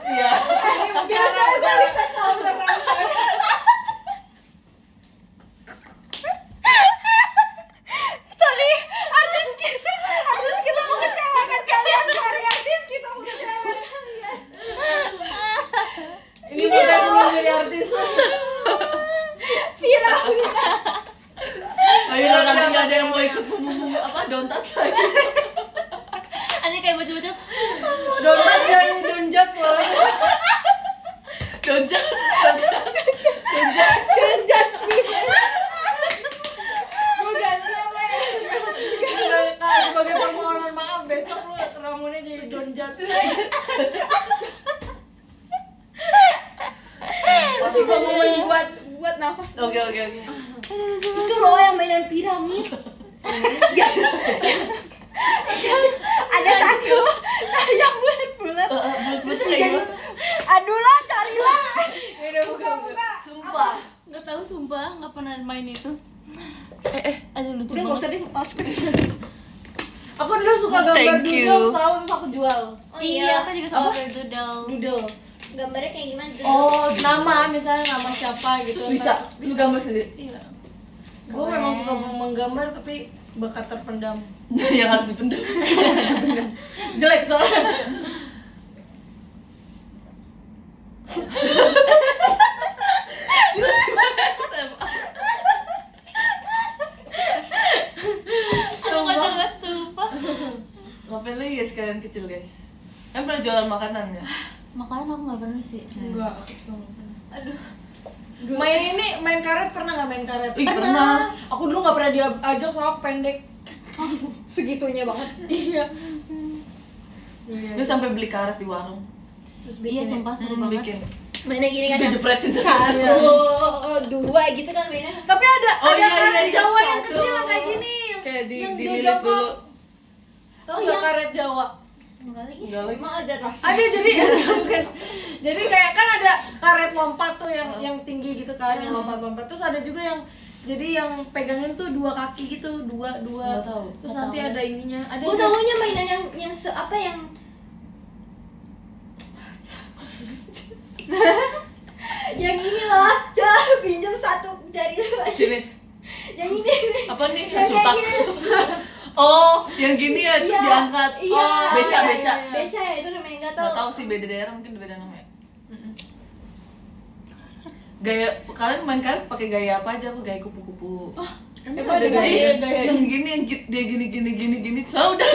Iya. Biasa udah bisa sahur. Sorry, artis kita mengecewakan kalian. Sorry, artis kita mengecewakan kalian. Ini bukan mau jadi artis. Vira. Ayo nanti nggak ada yang mau ikut apa Don't Touch. menjat. Pasti gua momen buat nafas. Oke. Itu loh yang mainan piramid. Ada satu yang bulat-bulat. Terus kayak gimana? Aduh lah, carilah. Udah buka. Sumpah. Nggak tahu sumpah, nggak pernah main itu. Aduh lucu Udah nggak usah banget. deh, pas. Aku dulu suka gambar Thank you. doodle, tahu terus aku jual. Oh Iya, iya, aku juga sama kayak doodle. Doodle. gambarnya kayak gimana? Oh, nama misalnya nama siapa gitu. Bisa. Ntar- Lu gambar sendiri. Iya. Gue memang suka menggambar tapi bakat terpendam. Yang harus dipendam. Jelek soalnya. Aku kocak banget sumpah. Ngapain lagi guys kalian kecil guys? Kan pernah jualan makanan ya? Makanan aku nggak pernah sih. Enggak, aku juga nggak pernah. Aduh. Main karet pernah nggak main karet? Ih, pernah. Aku dulu nggak pernah diajak soalnya aku pendek. Segitunya banget. Iya. Gue sampai beli karet di warung. Terus Iya bikin sumpah seru banget. Bikin. Mainnya gini kan. Terus dijepretin terus. 1, 2 gitu kan mainnya. Tapi ada Oh, ada iya, karet iya, Jawa iya. yang kecil yang kayak gini. Kayak yang dililit jongkok. dulu. Tahu nggak karet Jawa? Enggak lagi. Enggak lagi. Emang ada rasa. Ada jadi bukan. Jadi kayak kan ada karet lompat tuh yang tinggi gitu kan, yang lompat-lompat. Terus ada juga yang jadi yang pegangin tuh dua kaki gitu, dua. Nggak tahu. Terus Nggak nanti tahu. ada ininya. Ada Gue tahunya mainan yang apa yang yang inilah, coba pinjam satu jari lu aja. Sini. Yang ini. Apa nih? Yang kayak Sutak. gini. Oh, yang gini ya terus Iya. diangkat. Iya. Oh, beca. Beca ya itu namanya enggak tahu. Nggak tahu sih, beda daerah mungkin beda nama ya. Gaya kalian main karet pakai gaya apa aja? Aku gaya kupu-kupu. Emang ada gaya yang gini yang dia gini. Soalnya udah.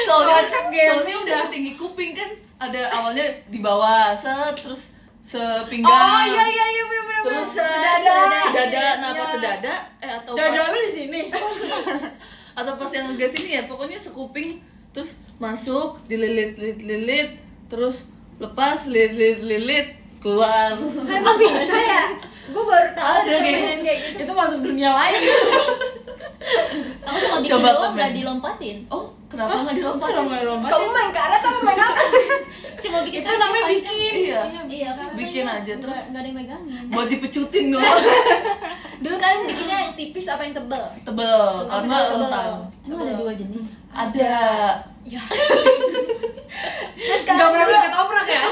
Kocak game. Soalnya udah setinggi kuping kan. Ada awalnya di bawah, terus sepinggang. Oh iya benar. Terus sedada. sedada, nah Iya. pas sedada atau Dada pas lu di sini. atau pas yang enggak sini ya, pokoknya sekuping terus masuk dililit terus lepas lilit keluar. Emang bisa ya? Gue baru tahu Ada ada kayak mainan kayak gitu. Itu masuk dunia lain. Aku cuma bikin Coba doang komen. nggak dilompatin. Oh, kenapa nggak dilompatin? Kalau nggak lompat. Kamu main karet apa main apa sih? Cuma bikin Itu namanya kaki, bikin. Iya. Iya, kan Bikin rasanya aja, terus nggak ada yang megangin. buat dipecutin doang. Dulu kalian bikinnya yang tipis apa yang tebel? Tebel karena Tebel. rentan. Emang ada dua jenis. Ada. Terus Nggak kalian pernah dulu bikin ketoprak ya?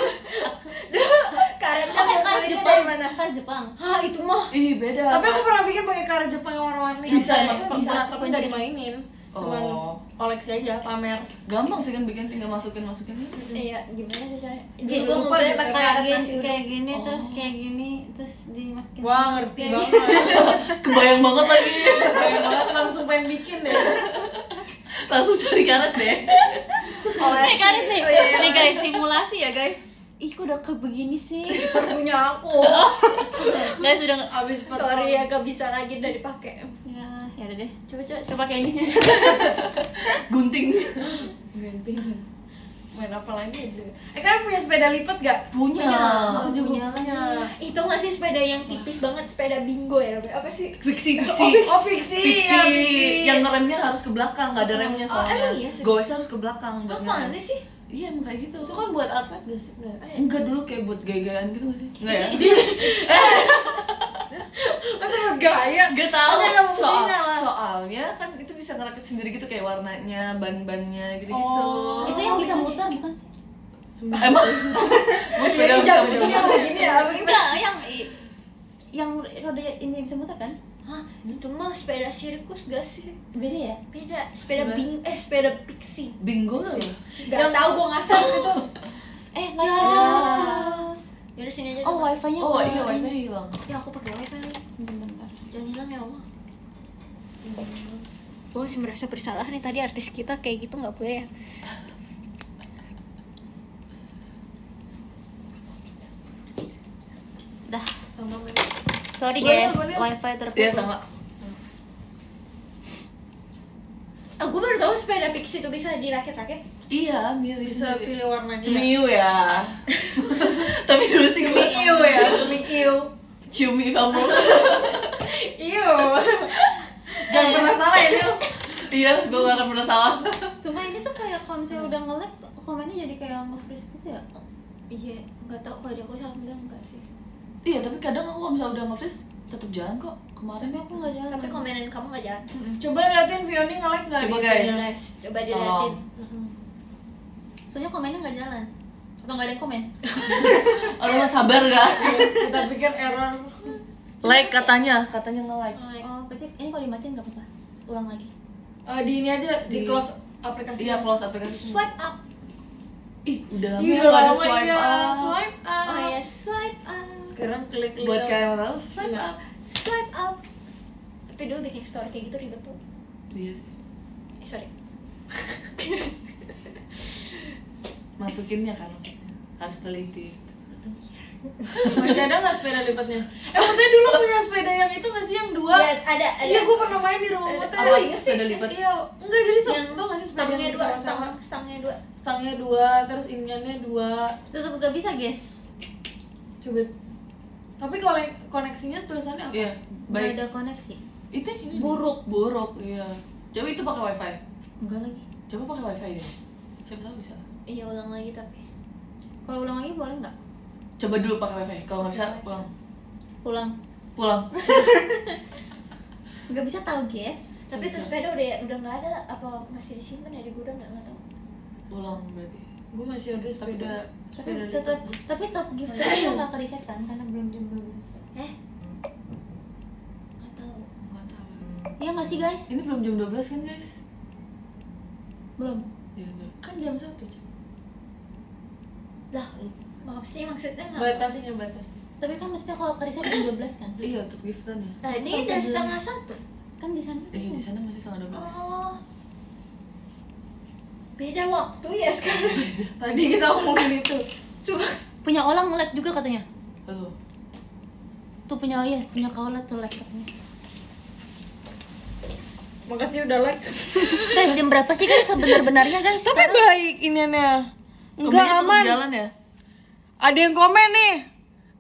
karetnya Pakai karet favoritnya Jepang. dari mana? Karet Jepang. Hah, itu mah. Ih, beda. Tapi aku pernah bikin pakai karet Jepang yang warna-warni. Bisa, Kayak- emang? bisa, Bisa, tapi nggak dimainin. Cuman Oh. koleksi aja, pamer. Gampang sih kan bikin, tinggal masukin. Iya, gimana sih caranya? Dulu Dulu gua gue lupa ngumpulin deh, pakai Kayak karet gini, nasi uduk. kayak gini, terus kayak gini, terus dimasukin. Wah, ngerti Kayak- banget. Kebayang banget lagi. Kayak banget langsung pengen bikin deh. Langsung cari karet deh. Nih karet nih. Oh, iya, iya. Nih guys, simulasi ya guys. Ih, kok udah kayak begini sih? Punya aku. Guys udah nggak. Abis Sorry ya, gak bisa lagi udah dipakai. Ya udah deh. Coba. Coba pakai ini. Gunting. ganti. Main apa lagi deh? Kalian punya sepeda lipat gak? Punya. Aku juga Punya. punya. Itu nggak sih sepeda yang tipis banget, sepeda bingo ya? Apa sih? Fiksi. Oh, fiksi. Fiksi. Ya, fiksi. Yang ngeremnya harus ke belakang, nggak ada remnya soalnya. emang iya sih? Goesnya harus ke belakang buat Apa ngerem. aneh sih? Iya, emang kayak gitu. Itu kan buat atlet gak sih? Nggak. Enggak, dulu kayak buat gaya-gayaan gitu nggak sih? Enggak ya? Masa buat gaya? Gak tau. Masa ada fungsinya lah. Soalnya kan itu bisa ngerakit sendiri gitu kayak warnanya, ban-bannya gitu-gitu. Oh. Itu yang bisa muter bukan sih? Emang? Mau sepeda bisa Jam muter. segini apa gini ya? Apa gimana? Enggak, yang roda ini bisa muter kan? Hah, itu mah sepeda sirkus gak sih? Beda ya? Beda, sepeda Coba. sepeda pixie. Bingo apa? Gak tau, gue ngasal gitu. Live terus. Yaudah sini aja. Oh, wifi-nya Oh ke iya, ini. wifi hilang. Ya aku pakai wifi lagi. Bentar. Jangan hilang ya Allah. Gue masih merasa bersalah nih, tadi artis kita kayak gitu nggak boleh ya. Dah. Sama men. Sorry Boleh, guys, boleh. wifi terputus. Iya, sama. Gue baru tahu sepeda Pixie itu bisa dirakit-rakit. Iya, milih Bisa sendiri. pilih warnanya. Cemiu ya. Tapi dulu sih gue Iyo ya, iyo. ciumi kamu. Iyo. Jangan pernah salah ya, Nil. Iya, gue gak akan pernah salah. Sumpah ini tuh kayak kalau misalnya udah nge-lag komennya jadi kayak nge-freeze gitu ya. Iya, nggak tahu kalau dia aku sama bilang enggak sih. Iya, tapi kadang aku kalau misalnya udah nge-freeze tetap jalan kok. Kemarin Tapi aku nggak jalan. Tapi komenan kamu nggak jalan. Coba liatin Vioni nge-like nggak? Coba, di guys. videonya? Guys, coba diliatin. Soalnya komennya nggak jalan. Atau nggak ada yang komen. Allah sabar gak? Kita pikir error. Like katanya nge-like. Oh, berarti ini kalau dimatiin nggak apa-apa. Ulang lagi. Di ini aja, di Di- close aplikasi. Iya, close aplikasi. Swipe up. Ih, udah lama Iya, ya nggak ada lama swipe iya. up. Swipe up. Oh ya, swipe up. Sekarang klik Buat kalian yang tahu, Swipe Iya. up. Swipe up. Tapi dulu bikin story kayak gitu ribet tuh. Iya sih. Sorry. Masukinnya kan maksudnya. Harus teliti. Masih ada nggak sepeda lipatnya? Mutnya dulu punya sepeda yang itu nggak sih yang dua? Iya, ada. Iya, gue pernah main di rumah Mutnya. Apa? inget sih. Sepeda lipat. Iya, enggak jadi Yang tau nggak sih sepeda stangnya yang dua, sama-sama? stangnya dua. Stangnya dua, terus iniannya dua. Tetap nggak bisa guys. Coba. Tapi koneksinya tulisannya apa? Iya, Nggak baik. ada koneksi. Itu ini Buruk. buruk, iya. Coba itu pakai wifi. Enggak lagi. Coba pakai wifi deh. Siapa tahu bisa. Iya, ulang lagi tapi. Kalau ulang lagi boleh nggak? Coba dulu pakai wifi. Kalau nggak bisa, pulang. Pulang. Pulang. Nggak bisa tahu guys. Tapi itu sepeda udah nggak ada, apa masih disimpan ya di gudang nggak tahu. Pulang berarti. Gue masih ada sepeda. Tapi Sepeda tetap lipat. tapi top gift itu nggak ke reset kan karena belum jam 12. Nggak tahu. Nggak tahu. Iya nggak sih guys? Ini belum jam 12 kan, guys? Belum. Iya, belum. Kan jam 1 Cik. Lah, maaf sih maksudnya nggak. Batasnya batas. Tapi kan maksudnya kalau ke reset jam 12 kan? Iya, untuk giftan ya. Tadi Kalau jam sebelum- 11:30. Kan di sana. Iya, di sana masih setengah 12. Oh. Beda waktu ya sekarang. Tadi kita ngomongin itu. Coba. Punya orang like juga katanya. Halo. Tuh punya kaulah tuh like katanya. Makasih udah like. Guys, jam berapa sih guys sebenarnya guys? Tapi baik iniannya. Enggak Komennya tetap aman. jalan ya? Ada yang komen nih.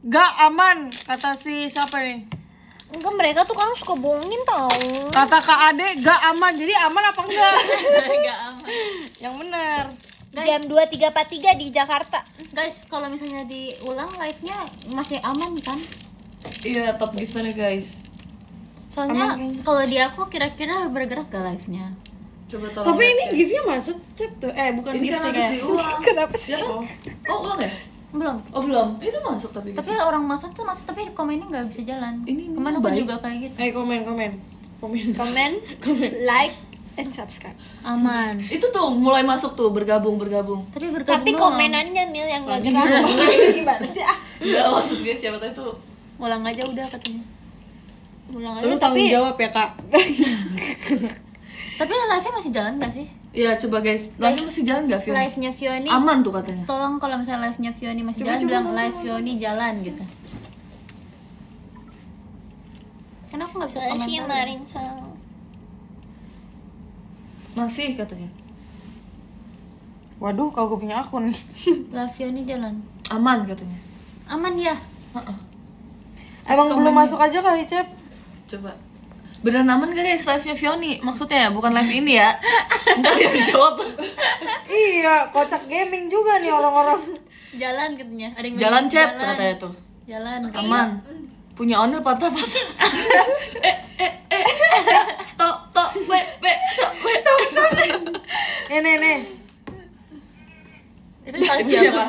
Gak aman kata si siapa nih? Enggak, mereka tuh kan suka bohongin tahu. Kata Kak Ade gak aman. Jadi aman apa enggak? Enggak aman. Yang benar. Jam 23.43 di Jakarta. Guys, kalau misalnya diulang live-nya masih aman kan? Iya, top giftannya, guys. Soalnya kalau di aku kira-kira bergerak ke live-nya. Coba tolong. Tapi ini lihat ya. giftnya masuk cep tuh. Bukan Ini gift kan sih habis kayak. diulang. Kenapa sih? Ya kan? Oh, ulang ya? Belum. Oh, belum. Itu masuk tapi. Tapi orang masuk tuh masuk tapi komennya nggak bisa jalan. Ini Kemana pun baik. juga kayak gitu. Komen. Komen, like, and subscribe. Aman. Itu tuh mulai masuk tuh bergabung. Tapi bergabung Tapi doang. komenannya Nil yang nggak Lagi gerak. Gimana sih? Enggak maksud guys, siapa tahu itu. ulang aja udah katanya. Ulang Lu tanggung jawab ya Kak. Tapi live-nya masih jalan nggak sih? Iya, coba guys. Live masih jalan enggak, Fion? Live-nya Vioni. Aman tuh katanya. Tolong kalau misalnya live-nya Vioni masih Coba, jalan, coba, bilang coba, live Vioni jalan gitu. Karena aku nggak bisa Masih komentar. kemarin sang. Masih katanya. Waduh, kalau gue punya akun nih. Live Vioni jalan. Aman katanya. Aman ya? Heeh. Emang belum Komennya. masuk aja kali Cep. Coba. Beneran aman gak guys live-nya Vioni? Maksudnya ya, bukan live ini ya. Entar dia dijawab. Iya, kocak gaming juga nih orang-orang. Jalan katanya. Ada yang Jalan bilang, cep jalan. katanya tuh. Jalan. Aman. Punya owner patah-patah. Tok, Nih. Itu live Itu siapa?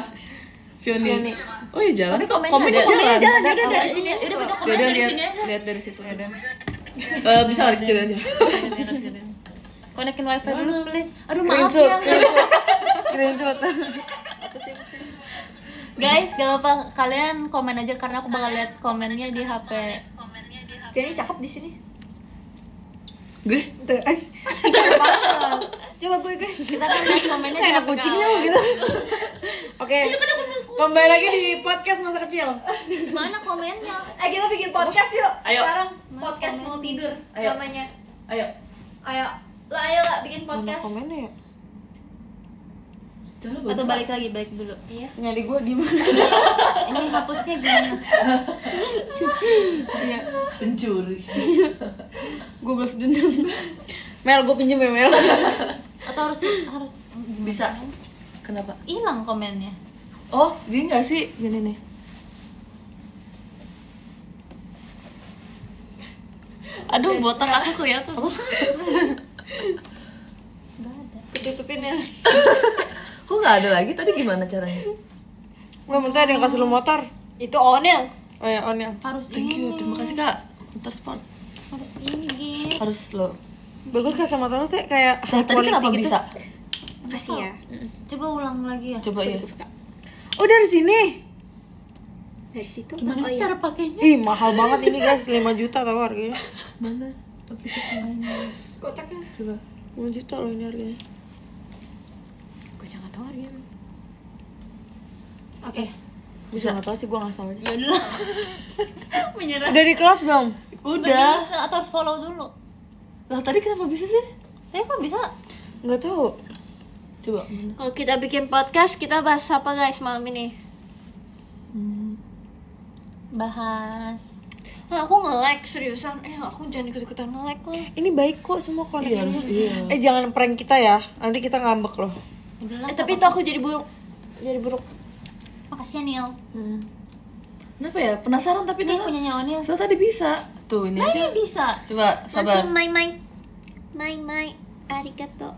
Vioni. Oh iya jalan. Tapi komennya Komennya ada. jalan. Jalan, udah dari sini. Udah baca Ya komen udah dari lihat sini aja. lihat dari situ. Bisa nggak dikecil aja? Konekin wifi dulu please. Aduh maaf ya. Screenshot. Guys, gak apa kalian komen aja karena aku bakal lihat komennya di HP. Jadi cakep di sini. Gue Coba gue. Kita kan lihat komennya di Kayak HP. kucingnya gitu. Oke. Kembali lagi di podcast masa kecil. Mana komennya? Kita bikin podcast yuk. Ayo. Sekarang podcast mau tidur Ayo. namanya. ayo. Ayo lah ayo lah bikin Mana podcast. komennya ya? Jangan Atau balik dulu. Iya. Nyari gue di mana? Ini hapusnya gimana? Iya. pencuri. Gue balas dendam. Mel, gue pinjem ya Mel. Atau harus Bisa. Kenapa? hilang komennya. Oh, gini nggak sih? Gini nih. Aduh, botak aku kelihatan. Enggak ada. Tutupin ya. Kok nggak ada lagi? Tadi gimana caranya? Gue minta ada yang kasih lu motor. Itu Onel. Oh ya, on yang. Harus Thank you, ini. terima kasih kak. Terspon. Harus ini, guys. Harus lo. Bagus kacamata lu tuh kayak Nah, high tadi quality kenapa gitu. bisa? Makasih ya. Coba ulang lagi ya. Coba ya. Oh dari sini. Dari situ. Gimana sih cara pakainya? Ih mahal banget ini guys, 5 juta tau harganya. Mana? Kocaknya. Coba. 5 juta loh ini harganya. Gue jangan tahu harganya. Oke. Bisa Bisa. nggak tahu sih, gue nggak salah. Ya udah. Menyerah. Udah di kelas belum? Udah. Bisa, atau harus follow dulu. Lah tadi kenapa bisa sih? Kok bisa? Nggak tahu. Coba. Kalau kita bikin podcast, kita bahas apa guys malam ini? Bahas. Aku nge-like seriusan. Aku jangan ikut-ikutan nge-like lah. Ini baik kok semua koneksinya. Iya. Jangan prank kita ya, nanti kita ngambek loh. Udah lah, Tapi itu aku jadi buruk. Jadi buruk. makasih ya Niel. Kenapa ya? Penasaran tapi Ini tadi. punyanya Niel. So tadi bisa. Tuh ini aja. Ini bisa. Coba sabar. Mai arigato.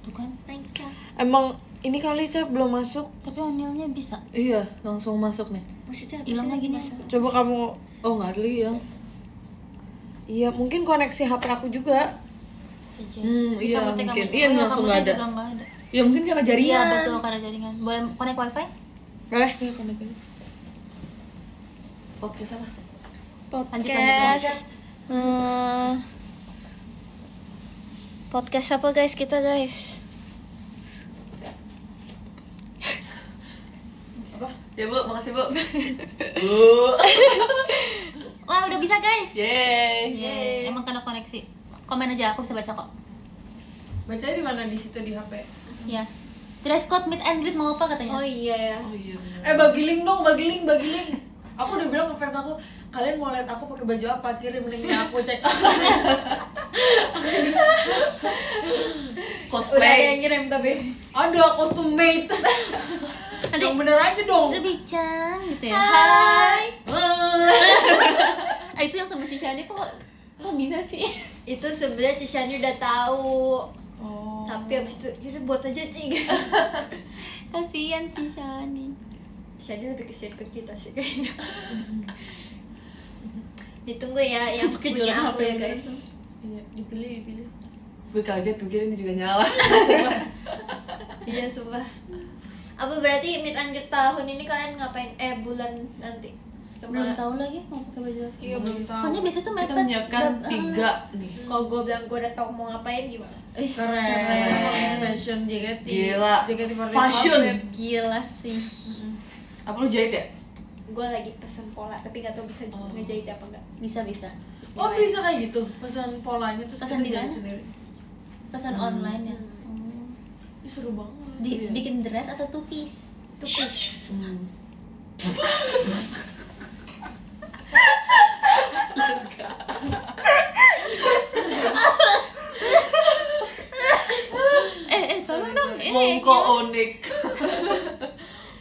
Tuh kan. Emang ini kali Cep belum masuk. Tapi Nielnya bisa. Iya, langsung masuk nih. Maksudnya apa Hilang sih? lagi nih. Coba kamu. Oh nggak ada lagi yang. Iya mungkin koneksi HP aku juga. Setuju. Iya Kabutnya mungkin. kamu- Iya oh, langsung kabutnya nggak ada. juga nggak ada. Ya mungkin karena Iya jaringan. betul, karena jaringan. Boleh connect wifi? Boleh. Iya, connect aja. Podcast apa? Podcast. Podcast apa guys kita guys? Ya Bu, makasih Bu. Wah udah bisa guys. Yeay. Yeay. Emang karena koneksi. Komen aja, aku bisa baca kok. Bacanya di mana di situ di HP? Ya. Dress code meet and greet mau apa katanya? Oh iya ya. Oh iya benar. Bagiling dong, bagiling. Aku udah bilang ke fans aku, kalian mau lihat aku pakai baju apa? Kirim linknya aku cek. Udah ada yang Cosplay. ngirim tapi. Ada custom made. Yang bener aja dong. Udah bincang gitu ya. Hai. Itu yang sama Cishani kok bisa sih? Itu sebenarnya Cishani udah tahu. Oh. Tapi abis itu yaudah buat aja Ci guys. Kasihan Cishani. Cishani lebih kesian ke kita sih kayaknya. Ditunggu ya yang Pakai punya jualan aku HP ya beneran. guys. Iya, dipilih. Gue kaget tuh kira ini juga nyala. Iya sumpah. Apa berarti meet and greet tahun ini kalian ngapain? Bulan nanti. Belum tahu lagi mau pakai baju apa. Iya, belum tahu. Soalnya biasanya tuh Kita mepet. menyiapkan 3 nih. Kalau gue bilang gue udah tau mau ngapain gimana? Keren. Fashion JKT. Gila. JKT48. Fashion. Gila sih. Apa lu jahit ya? Gue lagi pesen pola tapi gak tau bisa ngejahit apa enggak. Bisa. Oh bisa kayak gitu, pesan polanya terus Pesan kita di jahit mana? sendiri. Pesan online ya. Ih, seru banget. Iya. Bikin dress atau two piece? Two piece. Tolong dong. Mongko unik.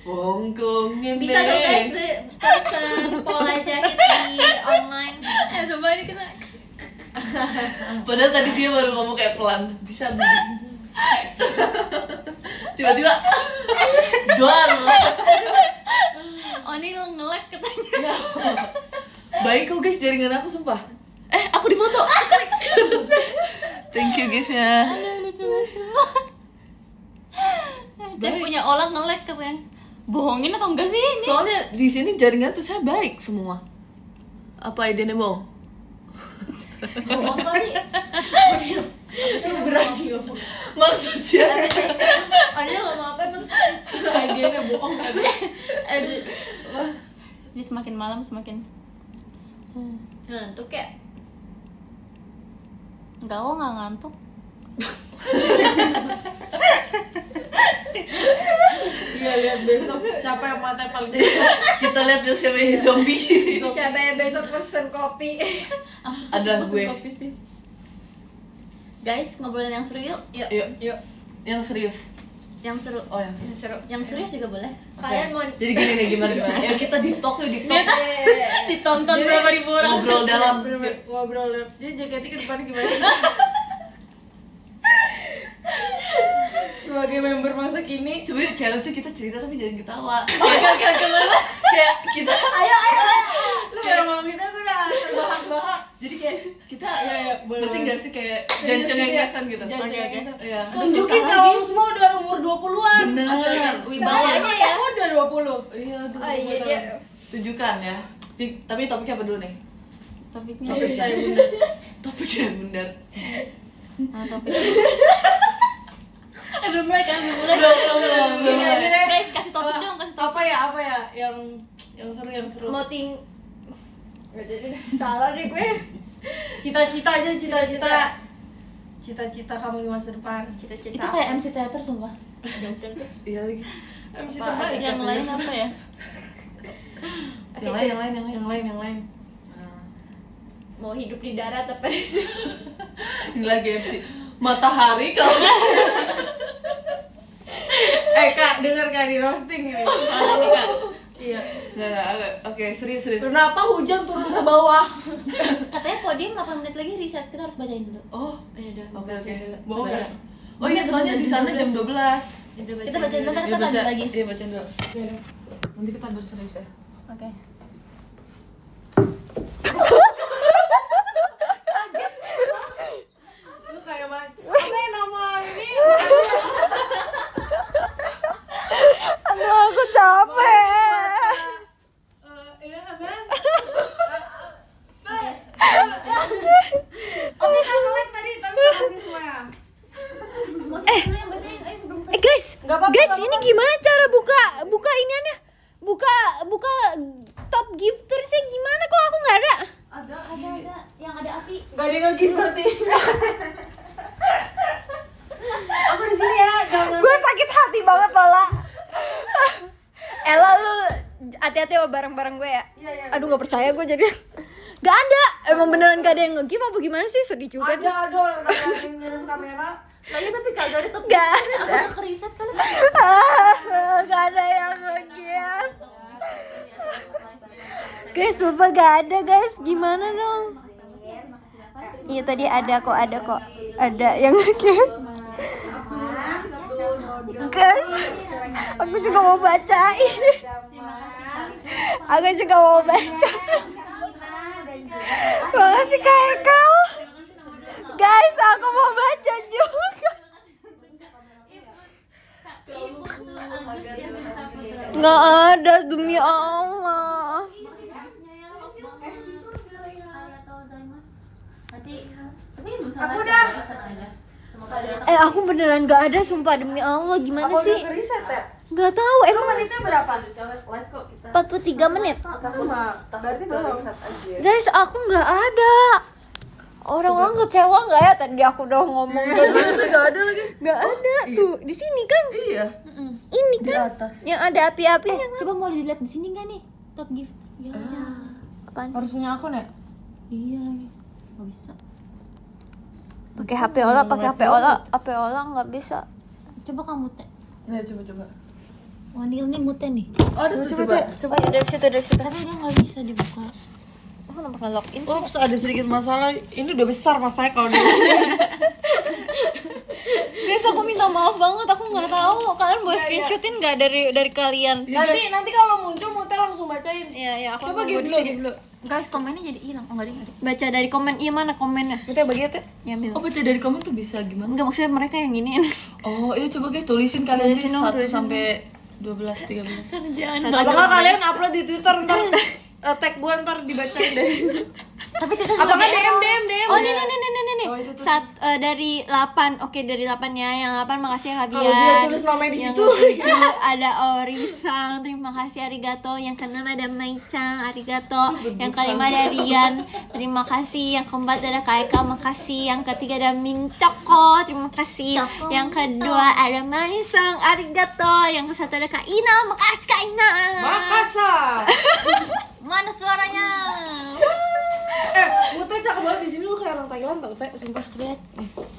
Mongko ngene. Bisa dong guys pesen pola jahit di online. Coba ini kita. Padahal tadi dia baru ngomong kayak pelan. Bisa Bu. Tiba-tiba doang. Oh ini nge-lag katanya. Ya. Baik kok guys jaringan aku sumpah. Aku di foto. Thank you guys ya. Lucu banget. Jadi punya olah nge-lag katanya. Bohongin atau enggak sih ini? Soalnya di sini jaringan tuh saya baik semua. Apa idenya bohong? Ngomong kali. Saya berani ngomong. Maksudnya Anya ngomong apa emang? Idenya bohong tadi. Aduh. Ini semakin malam semakin Ngantuk ya? enggak, nggak ngantuk. Iya, lihat besok siapa yang matanya paling besar. Kita lihat besok siapa yang zombie. Siapa yang besok pesen kopi? Ada Pesen gue. kopi sih. Guys, ngobrolin yang seru yuk. Yuk. Yang serius. Yang seru. Oh, yang serius. Seru. Yang serius juga boleh. Kalian mau Jadi gini nih, gimana? Ya kita di talk yuk, di talk. Ditonton berapa ribu orang. Ngobrol dalam. Ngobrol. Jadi jaketnya ke depan gimana? Sebagai member masa kini, Coba yuk challenge kita cerita tapi jangan ketawa. Oke, Kayak kita lu yang ngomong kita gue udah terbahak-bahak. jadi kayak kita Ya, boleh. ngerti nggak sih kayak jangan cengengesan gitu. Jangan-jangan. Iya. Tunjukin kalau lu semua udah umur 20-an. Bener. Wibawanya ya. Aku udah 20. Iya, Oh iya dia. tunjukkan ya. Tapi topiknya apa dulu nih? Topiknya. Topik saya bunda. Topik saya bundar. Topik. Belum mulai kan? Belum mulai. Belum. Gini aja deh. Guys, kasih topik dong, kasih topik. Apa ya yang seru. Mau Gak jadi deh. Salah deh gue. Cita-cita aja, Cita-cita. Cita-cita kamu di masa depan. Cita-cita. Itu kayak MC teater sumpah. Iya lagi. MC Apa? terbaik. Yang lain apa ya? Yang lain. Nah, Mau hidup di darat apa? ini lagi MC. Matahari kalau Kak, denger Kak di roasting ini. Iya. Enggak. Oke, serius. Kenapa hujan turun ke bawah? Katanya podium 8 menit lagi reset, kita harus bacain dulu. Oh, Ya udah. oke. Bawa Baca. nggak? Oh iya, soalnya di sana jam 12. Kita bacain bentar, Ya kita baca lanjut lagi. Iya, bacain dulu. Nanti kita berserius ya. Oke. Lu kayak apa yang nama ini? Aduh, aku capek. Ini apa? Oke, kan tadi tapi kasih semua ya. Maksudnya yang bacain, ayo sebelum Guys, Nggak apa-apa, guys, nggak ini apa-apa. gimana cara buka iniannya? Buka top gifter sih gimana kok aku nggak ada? ada yang ada api. Gak ada yang nge-gift berarti. Aku di sini ya, jangan. Gue sakit hati banget Lola. Ella lu hati-hati sama barang-barang gue ya. Iya. Aduh nggak percaya gue jadi. Gak ada. Emang beneran gak ada yang nge-gift apa gimana sih? Sedih juga. Ada orang yang ngirim kamera. Lagi tapi kagak ada top. Gak ada. Aku riset kali. Gak ada yang nge-gift. Guys, sumpah gak ada guys. Gimana dong? Iya tadi ada kok. Ada yang nge-gift. Guys, aku juga mau bacain. Aku juga mau baca. Makasih Kak Ekal. Guys, aku mau baca juga. Nggak ada demi Allah. Aku udah. Aku beneran nggak ada sumpah demi Allah. Gimana Aku sih? udah riset ya. Nggak tahu. Emang Menitnya berapa? Live kok kita. 43 menit. Sama. Berarti belum. Guys, aku nggak ada. Orang-orang kecewa nggak ya? Tadi aku udah ngomong gitu. Gak ada lagi. Nggak ada tuh di sini kan? Iya. Ini kan yang ada api-apinya kan? Coba mau dilihat di sini nggak nih top gift? Ya. Apaan? Harus punya akun ya? Iya lagi. Nggak bisa. Pakai HP Ola nggak bisa. Coba kamu teh. Ya, coba. Wah, ini mute nih. Oh, coba. Oh ya dari situ. Tapi dia nggak bisa dibuka. Aku kenapa nggak login? Ups, ada sedikit masalah. Ini udah besar masalahnya kalau di. Guys, aku minta maaf banget. Aku nggak tahu. Kalian boleh screenshotin nggak dari kalian? Nanti kalau muncul Mute langsung bacain. Iya, aku Coba nunggu give di dulu, sini. give dulu. Guys, komennya jadi hilang. Oh, nggak ada. Baca dari komen. Iya mana komennya? Mute bagian teh. Ya ambil. Oh, baca dari komen tuh bisa gimana? Enggak, maksudnya mereka yang giniin. Oh, iya coba guys tulisin kalian Tulisin di dong, 1 tulisin sampai 12 13. Kerjaan Apakah kalian upload di Twitter ntar tag gue ntar dibacain deh. Tapi kita Apakah DM? Oh, nih. Oh, itu tuh. Dari 8. Oke, dari 8 ya. Yang 8 makasih ya kalian. Kalau dia tulis namanya di situ. Yang ke-7 ada Orisang, terima kasih arigato. Yang ke-6 ada Maicang, arigato. Yang ke-5 ada Rian, terima kasih. Yang ke-4 ada Kaeka, makasih. Yang ke-3 ada Ming Coko, terima kasih. Yang ke-2 ada Manisang, arigato. Yang ke-1 ada Kak Ina, makasih Kak Ina. Makassar. Mana suaranya? Mutnya cakep banget di sini, lu kayak orang Thailand tau, Teh, sumpah. Coba lihat.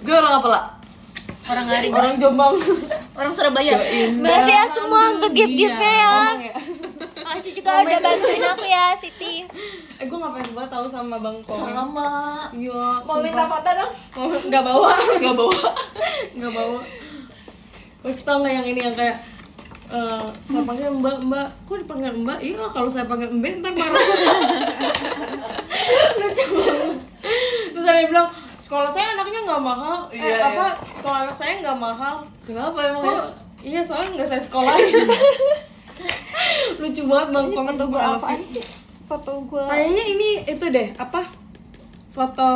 Gue orang apa lah? Orang Ari, Orang Jombang. orang Surabaya. Makasih ya semua untuk gift-giftnya ya. Ngomong ya. Makasih juga udah bantuin aku ya, Siti. Gue gak pengen banget tau sama Bang Komeng. Sama. Iya, Mau minta foto dong? Gak bawa. Gak bawa. Gak bawa. Terus tau gak yang ini yang kayak saya panggil mbak, kok dipanggil mbak? Iya kalau saya panggil mbak ntar marah. Lucu banget. Terus ada yang bilang, sekolah saya anaknya nggak mahal. Iya, sekolah anak saya nggak mahal. Kenapa emang? Kok? Iya soalnya nggak saya sekolahin. Lucu banget Bang Komeng. Foto gue apaan sih? Foto gue Kayaknya ini itu deh, apa? Foto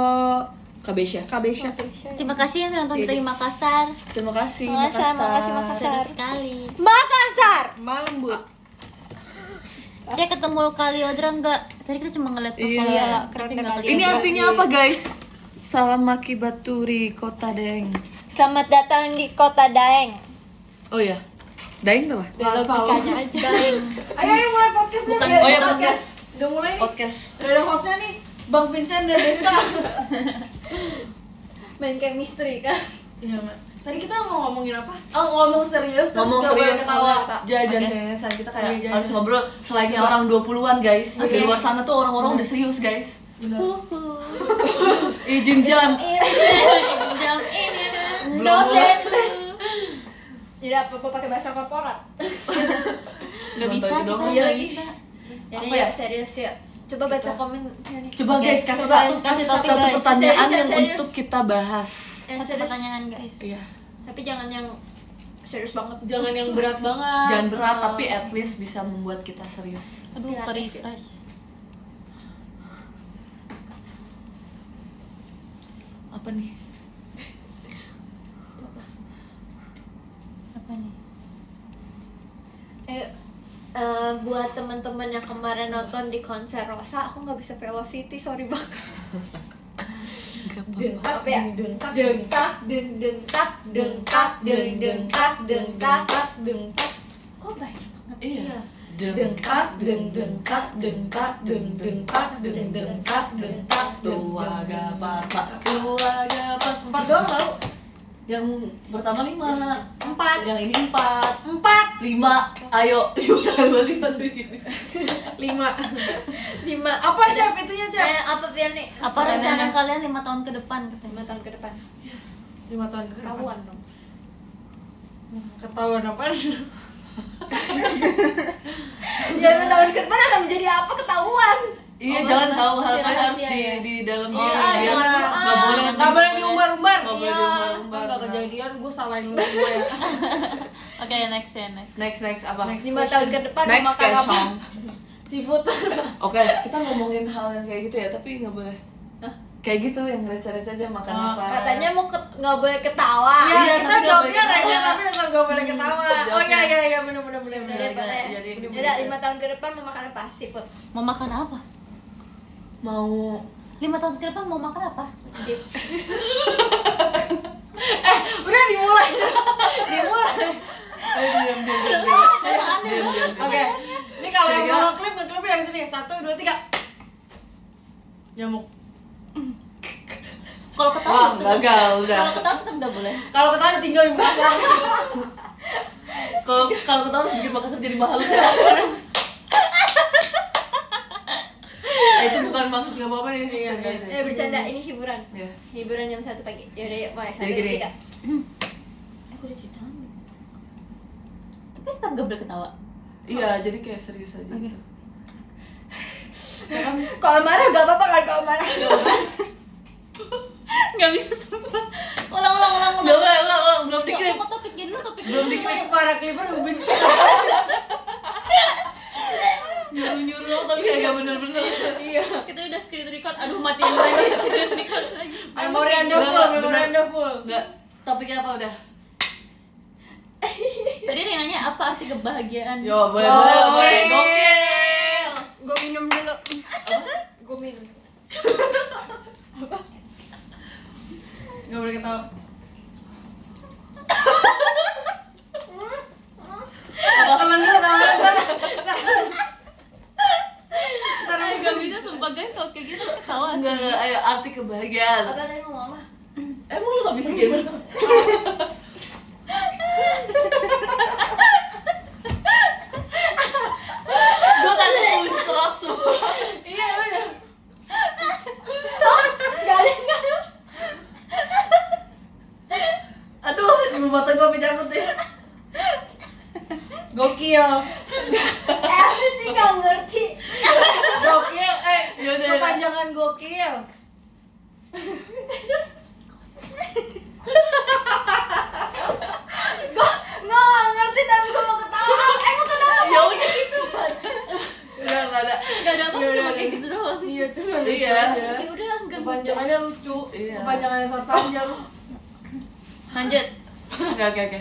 Kabesha. Kabesha. Terima kasih yang nonton kita di Makassar. Terima kasih. Makasih. Seru sekali. Makassar. Malembut. Saya ketemu Kaliodra enggak? Tadi kita cuma ngeliat Iya. profile. Keren Tapi nggak kali. ketemu. Ini artinya apa guys? Salam Maki Baturi Kota Daeng. Selamat datang di Kota Daeng. Oh ya. Daeng tuh apa? Dan logikanya aja. Ayo mulai podcastnya. Bukan. Biar Oh, ya, kita podcast. Udah mulai nih. Podcast. Udah ada hostnya nih, Bang Vincent dan Desta. Main chemistry kan. Iya, Mak. Tadi kita mau ngomongin apa? Oh, ngomong serius terus Ngomong nggak boleh serius ketawa. jajan Oke. seriusan kita kayak Oke, harus jajan. ngobrol selainnya orang 20-an guys. Oke. Di luar sana tuh orang-orang udah serius guys. Bener. Izin jam. Jam ini. Noted. Jadi apa pakai bahasa korporat? Nggak Cuma bisa tahu itu kita. doang. Iya nggak lagi. bisa. Jadi Apa ya ya? serius ya. Coba baca komen ini. Coba Oke, guys kasih coba satu kasih topik, satu guys. pertanyaan Serius, yang serius. untuk kita bahas. Yang Satu serius. pertanyaan guys. Iya. Tapi jangan yang serius banget. Jangan yang berat banget. Jangan berat tapi at least bisa membuat kita serius. Aduh, Gratis, ke refresh. Apa nih? Apa nih? Buat teman-teman yang kemarin nonton di konser Rosa, aku nggak bisa Velocity, sorry banget. Apa ya? Dengtak, dengtak. Kok banyak banget? Iya. Tua gapat, tua gapat. 4 doang tau. Yang pertama 5, 4. yang ini 4, 4. 5. Ayo, udah 5 begini. 5. 5. Apa Cep itunya Cep? Apa pian nih? Apa rencana kalian 5 tahun ke depan katanya? 5 tahun ke depan. 5 tahun ke depan. Ketahuan dong. Ketahuan apa? Ya 5 tahun ke depan akan menjadi apa ketahuan. Iya, Oh, jangan masih tahu hal apa harus rahasia ya? di dalam Iya, diri. jangan. Nggak boleh diumbar-umbar. Nggak boleh Iya. diumbar-umbar. Enggak kejadian, gue salahin lu gue ya. Oke, next ya, next. Next apa? 5 tahun ke depan mau Next makan apa? question. Seafood. Oke, kita ngomongin hal yang kayak gitu ya, tapi nggak boleh. Kayak gitu yang receh-receh aja makan Oh, apa? Katanya mau nggak boleh ketawa. Iya, Iya, kita tapi nggak jawabnya boleh receh ketawa. tapi tetap nggak boleh ketawa. Oh jawabnya. iya benar. Jadi Udah 5 tahun ke depan mau makan apa? Seafood. Mau makan apa? mau 5 tahun ke depan mau makan apa? Udah dimulai. Ayo diam. Oke. Ini kalau yang Kira-kira- mau klip dari sini. 1 2 3. Nyamuk. Kalau ketawa Wah, tetap- gagal udah. Kalau ketawa tetap nggak boleh. Kalau ketawa ditinggal di belakang. Kalau ketawa harus bikin Makassar jadi mahal ya. Itu bukan maksud nggak apa-apa nih sih. Ya bercanda, ini hiburan. Ya. Hiburan jam 1 pagi. Yaudah yuk, mulai 1 Jadi gini. 3. Aku udah cerita. Tapi tetap nggak boleh ketawa. Iya, jadi kayak serius aja gitu. Kalau marah gak apa-apa kan kalau marah. Nggak bisa sumpah. Ulang. Ulang, belum dikirim. Mau topiknya dulu, topik Belum dulu. dikirim. Para kliper gue benci. Nyuruh tapi kayak gak bener-bener. Iya. Kita udah screen record. Aduh, matiin lagi screen record lagi. Memori Anda Nggak memoranda full. Enggak, topiknya apa udah? Tadi dia nanya apa arti kebahagiaan. Yo, boleh. Gokil. Gue minum dulu. Gue minum. Gak boleh ketawa. Telan dulu, telan. Saya nggak bisa sumpah guys kalau kayak gitu ketawa. Enggak, ayo arti kebahagiaan. Apa tadi ngomong apa? Emang lu gak bisa gamer? Gue kasih muncrat semua. Iya, udah. Aduh, mata gue penyakit deh. Gokil. Sih gak ngerti. Gokil, Yaudah, kepanjangan gokil. Gue gak ngerti tapi gue mau ketawa. Emang kenapa? Ya udah gitu. Udah enggak ada. Gak ada apa-apa, cuma kayak gitu doang. Iya, cuma Iya. Ya udah enggak kepanjangannya lucu. Iya. Kepanjangannya sangat panjang. Lanjut. Oke.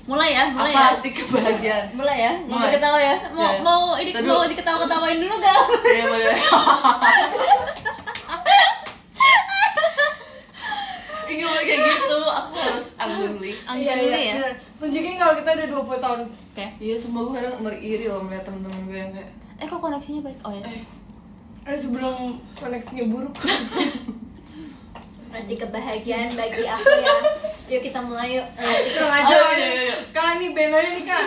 Mulai ya. Apa arti kebahagiaan? Mulai ya. Mau Mulai. diketawa ya. Ya. Mau Tadi mau dulu. diketawa-ketawain dulu gak? Iya, boleh. Ini boleh kayak gitu, aku harus ugly. Iya, iya. Bener. Tunjukin kalau kita udah 20 tahun. Oke. Iya, sumpah gue kadang iri loh melihat temen-temen gue yang kayak Kok koneksinya baik? Oh ya. Sebelum koneksinya buruk. Arti kebahagiaan bagi aku ya. Yuk kita mulai yuk. Kita ngajar. iya. Kak, ini benonya nih, Kak.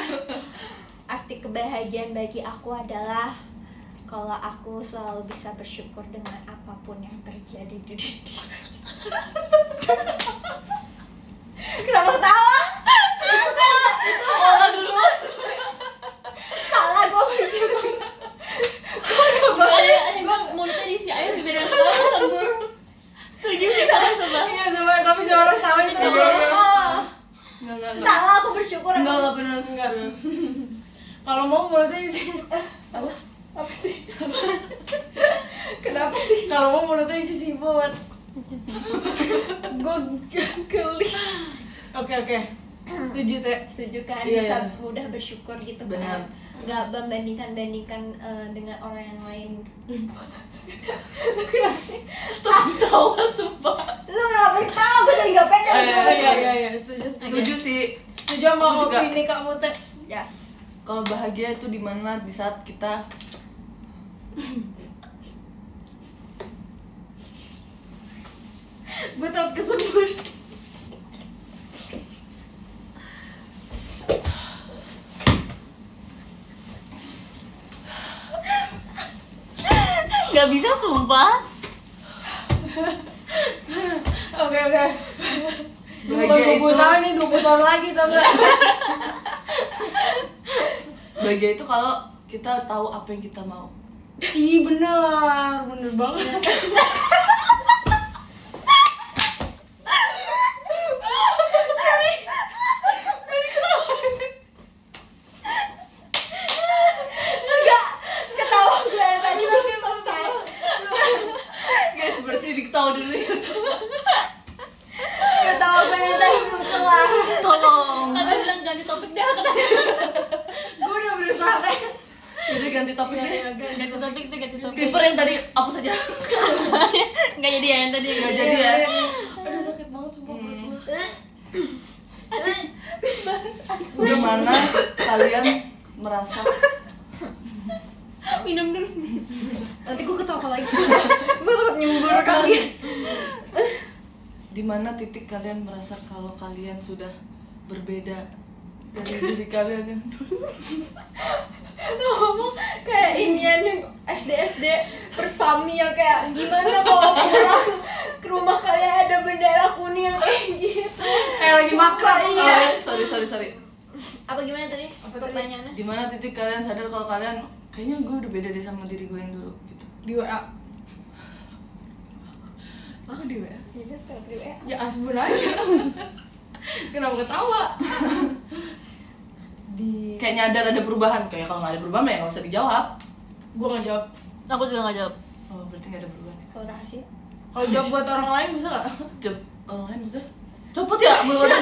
Arti kebahagiaan bagi aku adalah kalau aku selalu bisa bersyukur dengan apapun yang terjadi di dunia. Kenapa tawa? Olah dulu. Salah gue bersyukur. Gue mulutnya diisi air biar ketawa sembur. Setuju sih sama. Iya, semua tapi semua orang tahu itu. Oh, Enggak. salah aku bersyukur. Enggak benar. Enggak. Kalau mau mulutnya isi. Apa? Apa sih? Kenapa sih? Kalau mau mulutnya isi siput. Gue geli. Oke. Setuju, Teh. Setuju kan? Iya, Bisa iya. mudah bersyukur gitu Benar. kan. Nggak membandingkan dengan orang yang lain. Kenapa sih? Tawa sumpah. Lu kenapa tahu? Gue jadi nggak pede. Iya, setuju. Setuju sih. Setuju sama Aku juga. opini kamu, Teh. Yes. Kalau bahagia itu di mana di saat kita Gue takut kesembur. Gak bisa sumpah. Oke. Bahagia Bukan 20 itu- tahun nih, 20 tahun lagi tau gak? bahagia itu kalau kita tahu apa yang kita mau. Ih, bener banget. Enggak. Ketawa gue yang tadi masih selesai. Guys, bersih diketawa dulu ya. Ketawa gue yang tadi belum kelar. Tolong. Kata bilang ganti topik dah. Gue udah berusaha kayak Jadi ganti topik deh. Ganti topik tuh ganti topik. Clipper yang tadi hapus saja. Nggak jadi ya yang tadi. Nggak jadi ya. Aduh, sakit banget sumpah perut gue. Di mana kalian merasa Minum dulu. Nanti gue ketawa lagi. Gue takut nyembur kali. di mana titik kalian merasa kalau kalian sudah berbeda dari diri kalian yang dulu? Ngomong kayak inian yang SD persami yang kayak gimana kalau pulang ke rumah kalian ada bendera kuning yang kayak gitu. Kayak lagi makan. Iya. Sorry. Apa gimana tadi? Pertanyaannya? Di mana titik kalian sadar kalau kalian kayaknya gue udah beda deh sama diri gue yang dulu gitu. Di WA. Oh, di WA. Ya udah, kalau di WA. Ya asbun aja. Kenapa ketawa? Di Kayak nyadar ada perubahan. Kayak kalau nggak ada perubahan ya nggak usah dijawab. gue nggak jawab. Aku juga nggak jawab. Oh, berarti nggak ada perubahan ya? Kalau rahasia. Kalau jawab buat orang lain bisa nggak? Orang lain maksudnya? Copot ya? Belum ada.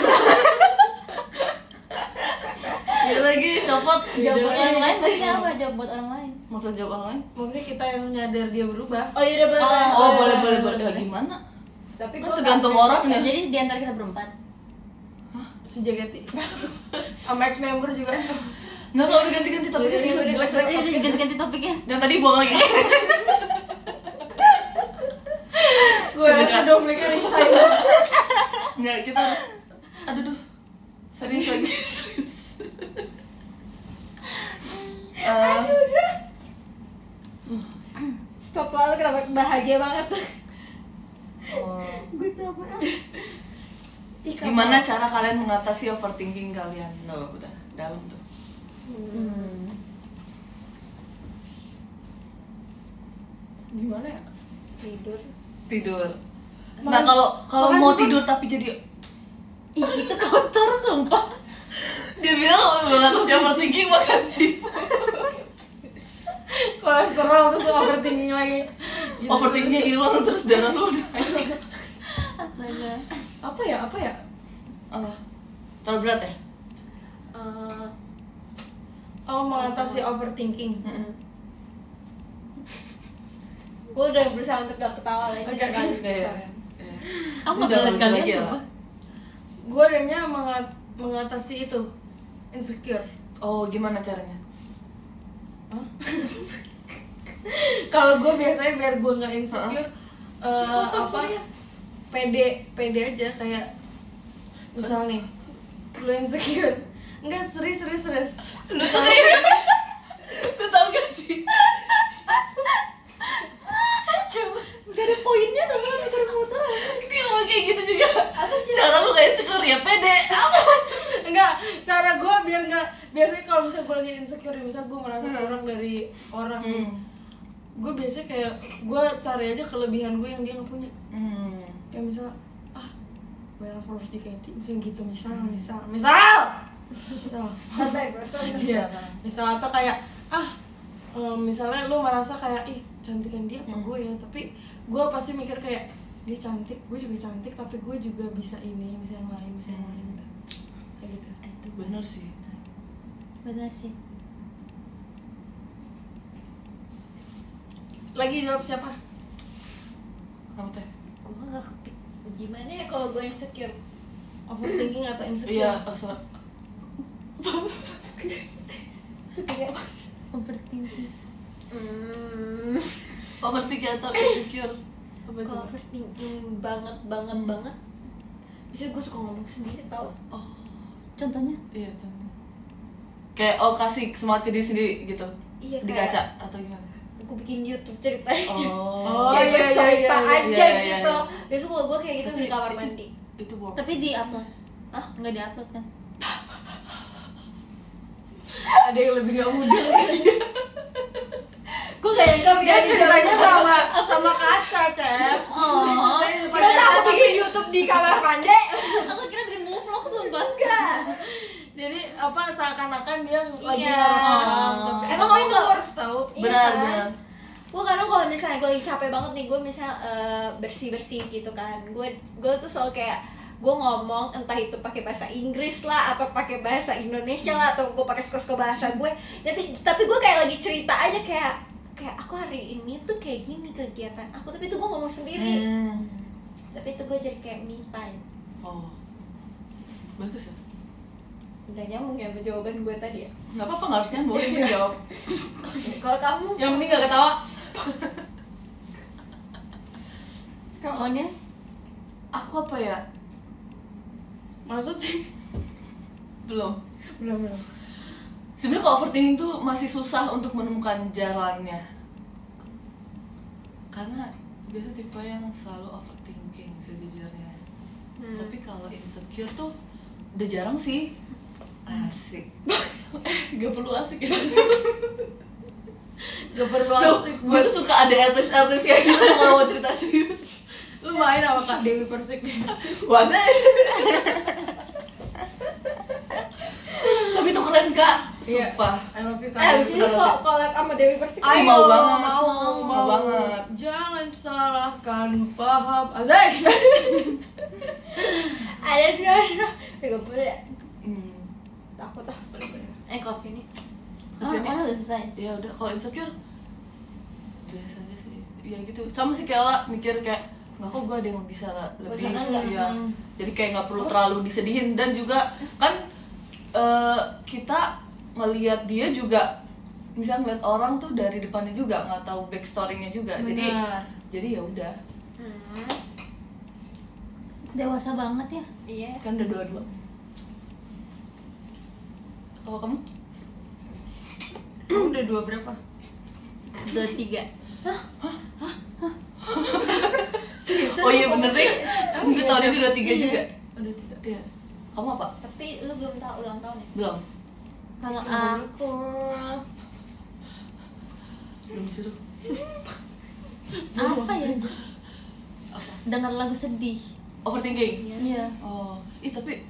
Jadi lagi copot. Jawab buat orang lain maksudnya apa? Jawab buat orang lain. Maksudnya jawab orang lain? Maksudnya kita yang nyadar dia berubah. Oh iya udah boleh. Oh boleh. Ya gimana? Tapi Kan gua tergantung orangnya. Jadi di antara kita berempat. Si Jageti sama ex member juga. Nggak kalau diganti-ganti tapi Jadi ini udah jelas selesai. Jadi ganti-ganti topiknya. yang tadi buang lagi. Gue udah mereka resign. Nggak, kita harus aduh serius lagi. Serius. stop lalu kenapa bahagia banget. Gue capek. Gimana cara kalian mengatasi overthinking kalian? Udah dalam tuh. Gimana ya? Tidur. Nah kalau mau tidur tapi jadi Ih, itu kotor sumpah. dia bilang kalau mengatasi overthinking makan sih. Kolesterol terus overthinking lagi. Overthinkingnya hilang terus darah lu udah naik. Astaga. Apa ya? Apa? Terlalu berat ya? Mengatasi overthinking. Gue udah berusaha untuk gak ketawa lagi. Oke, kan? Aku Udah nggak lucu kalian lagi ya? coba. Gue adanya mengatasi itu insecure. Oh gimana caranya? Kalau gue biasanya biar gue nggak insecure, pede aja kayak misal nih, lu insecure, enggak serius. Lu tau gak sih? Gak ada poinnya sama muter-muter. Dia ngomong kayak gitu juga. Cara lu kayak insecure ya pede. Apa maksudnya? Enggak, cara gue biar nggak, biasanya kalau misalnya gue lagi insecure, misalnya gue merasa kurang dari orang, gue biasanya kayak gue cari aja kelebihan gue yang dia nggak punya. Kayak misalnya banyak followers di Katy, misalnya gitu, misal Santai bro, santai. iya, misal atau kayak misalnya lu merasa kayak ih cantikan dia apa gue ya, tapi gue pasti mikir kayak dia cantik, gue juga cantik, tapi gue juga bisa ini, bisa yang lain gitu, kayak gitu. Itu bener sih. Benar sih. Lagi jawab siapa? Kamu teh? Gue gak kepik. Gimana ya kalau gue insecure? Overthinking atau insecure? Iya, sorry. Itu kayak Overthinking. Overthinking atau insecure? Apa itu? kalau overthinking banget. Bisa gue suka ngomong sendiri tau. Oh, Contohnya? iya contoh. Kayak kasih semangat ke diri sendiri gitu. Iya, Di kayak- kaca atau gimana? Gue bikin YouTube ceritanya. Oh, Kayak gue iya, cerita iya. aja Iya, iya, gitu. iya. Biasanya kalau gue kayak gitu Tapi di kamar itu- mandi. Itu works. Tapi di-upload. Ah, nggak di-upload kan? Ada yang lebih gak mudah. Gue gak nyangka Dia ceritanya sama kaca, Cep. Oh. Ternyata aku bikin YouTube di kamar mandi. Aku kira bikin vlog sumpah. Jadi seakan-akan dia lagi Iya. ngerekam, tapi Emang emang itu itu works tau. Benar. Gue kadang kalau misalnya gue lagi capek banget nih, gue misalnya bersih gitu kan, gue tuh selalu kayak gue ngomong entah itu pakai bahasa Inggris lah atau pakai bahasa Indonesia lah atau gue pakai suka bahasa gue, tapi gue kayak lagi cerita aja kayak aku hari ini tuh kayak gini kegiatan aku, tapi itu gue ngomong sendiri, tapi itu gue jadi kayak me time. Oh, bagus ya. Nggak nyambung ya sama jawaban gue tadi ya. Nggak apa-apa, nggak harus nyambung, yang penting jawab. Kalau kamu Yang penting gak ketawa. Kamunya? Aku apa ya? Maksud sih? Belum. Belum. Sebenarnya kalau overthinking tuh masih susah untuk menemukan jalannya. Karena biasa tipe yang selalu overthinking sejujurnya. Tapi kalau insecure tuh udah jarang sih. Asik. Gak perlu asik ya. Gak perlu Tuh, asik. gue tuh suka ada artis kayak gitu kalau mau cerita serius. Lu main sama Kak Dewi Persik. Wase. Tapi itu keren Kak, Iya. sumpah. I love you Kak. abis ini kok collab sama Dewi Persik. Ayo, Ayo, mau banget. mau Mau banget. Jangan salahkan paham. Azai. Udah gak boleh ya? Takut ah. Coffee ini Orang udah selesai. Ya udah, kalau insecure biasanya sih ya gitu. Sama sih kayak lah mikir kayak nggak kok gue ada yang bisa lebih ya. Jadi kayak nggak perlu terlalu disedihin, dan juga kan kita ngelihat dia juga misalnya ngeliat orang tuh dari depannya juga nggak tahu backstory-nya juga. Jadi ya udah. Dewasa banget ya. Iya. Kan udah dua-dua. Kalau kamu? Kamu udah 2 berapa? 23. Oh iya bener deh. Gue tahun ini udah 3 juga. Udah 3. Iya. Kamu apa? Tapi lu belum tahu ulang tahun ya? Belum. Kalau aku Belum disuruh. apa ya? Apa? Dengar lagu sedih. Overthinking. Iya. Oh, tapi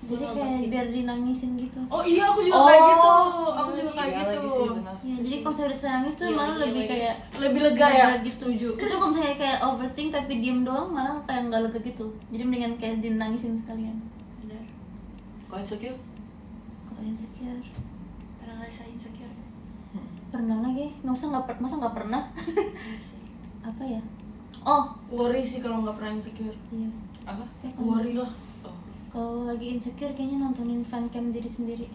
Jadi kayak biar dinangisin gitu. Oh iya, aku juga kayak gitu. Aku juga kayak iya gitu. lagi sih, benar. Ya, jadi kalau saya udah nangis tuh Iya, malah iya, lebih iya. kayak Lebih lega ya? lagi setuju. Terus kalau misalnya kayak overthink tapi diem doang malah kayak nggak lega gitu. Jadi mendingan kayak dinangisin sekalian. Bener. Kalau insecure? Kalau insecure Pernah ngerasain insecure? pernah lagi, masa nggak pernah? Iya sih. Apa ya? Oh Worry sih kalau nggak pernah insecure. iya. Apa? Worry lah. Oh. Kalau lagi insecure kayaknya nontonin fancam diri sendiri.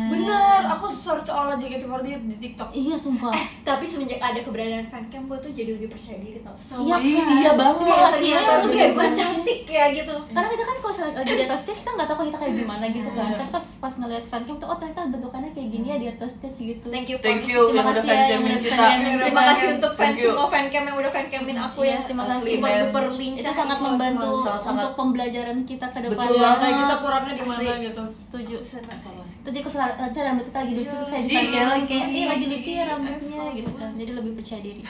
Bener, aku search all JKT48 di TikTok. Iya sumpah. Tapi semenjak ada keberadaan fancam, gue tuh jadi lebih percaya diri tau. Iya, Iya banget. Terima kasih Ternyata ya. tuh kayak gue cantik ya gitu. Karena kita kan kalau lagi di atas stage kita nggak tahu kita kayak gimana gitu kan. Tapi pas ngeliat fancam tuh oh ternyata bentukannya kayak gini ya di atas stage gitu. Thank you. Thank Pon. you Terima yang udah kasih ya, fancamin yang udah kita. fancamin. Terima kasih untuk fans Thank you. semua fancam yang udah fancamin aku Iya, ya. terima Asli, kasih. Super men. duper lincah. Itu sangat membantu sangat-sangat. untuk pembelajaran kita ke depan. Betul Ya, banget. kayak kita kurangnya di mana Asli. gitu. Setuju. Evaluasi. Terus jadi kalau lancar rambut kita lagi lucu terus kayak Iya, ditanya kayak iya, lagi lucu ya iya, rambutnya gitu kan. Jadi lebih percaya diri.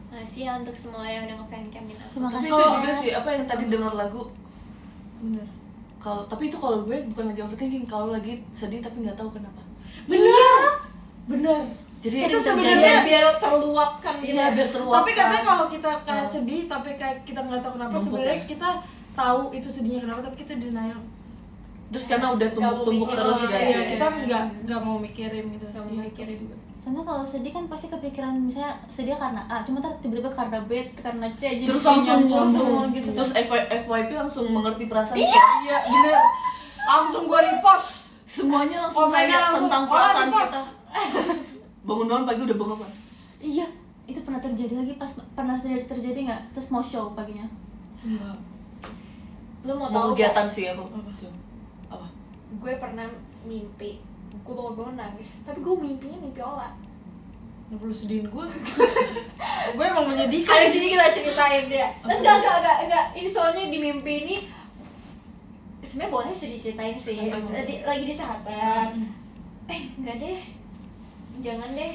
Makasih ya untuk semua yang udah nge-fancamin aku. Terima Tapi kasih. itu juga sih, apa yang tadi dengar lagu. Bener. Tapi itu kalau gue bukan lagi overthinking, kalau lagi sedih tapi nggak tahu kenapa. Bener. Jadi Itu Jadi sebenarnya biar terluapkan gitu. iya biar terluapkan. Tapi katanya kalau kita kayak sedih tapi kayak kita nggak tahu kenapa, Numpuk sebenarnya ya? kita tahu itu sedihnya kenapa tapi kita denial. Terus karena udah tumpuk-tumpuk Nggak mau terus mikir. guys. Iya, Iya, kita iya. nggak mau mikirin gitu. Nggak mau Iya, mikirin. juga. Soalnya kalau sedih kan pasti kepikiran misalnya sedih karena A, cuma ntar tiba-tiba karena B, karena C, jadi Terus kayak langsung nyampur nyambung semua gitu. Terus FYP langsung mengerti perasaan. Iya, bener. Langsung gua repost. Semuanya langsung Komennya kayak langsung, tentang "Oh, perasaan repost." kita. Bangun pagi udah bengap kan? Iya, itu pernah terjadi lagi pernah terjadi nggak? Terus mau show paginya. Enggak. Lu mau Mau tahu kegiatan sih aku. Apa? gue pernah mimpi gue bangun nangis, tapi gue mimpinya mimpi Ola. Nggak perlu sedihin gue. Gue emang menyedihkan. Kali sini kita ceritain dia. Enggak. Ini soalnya di mimpi ini sebenarnya boleh sih diceritain sih. Lagi di sahabat. Enggak deh. Jangan deh.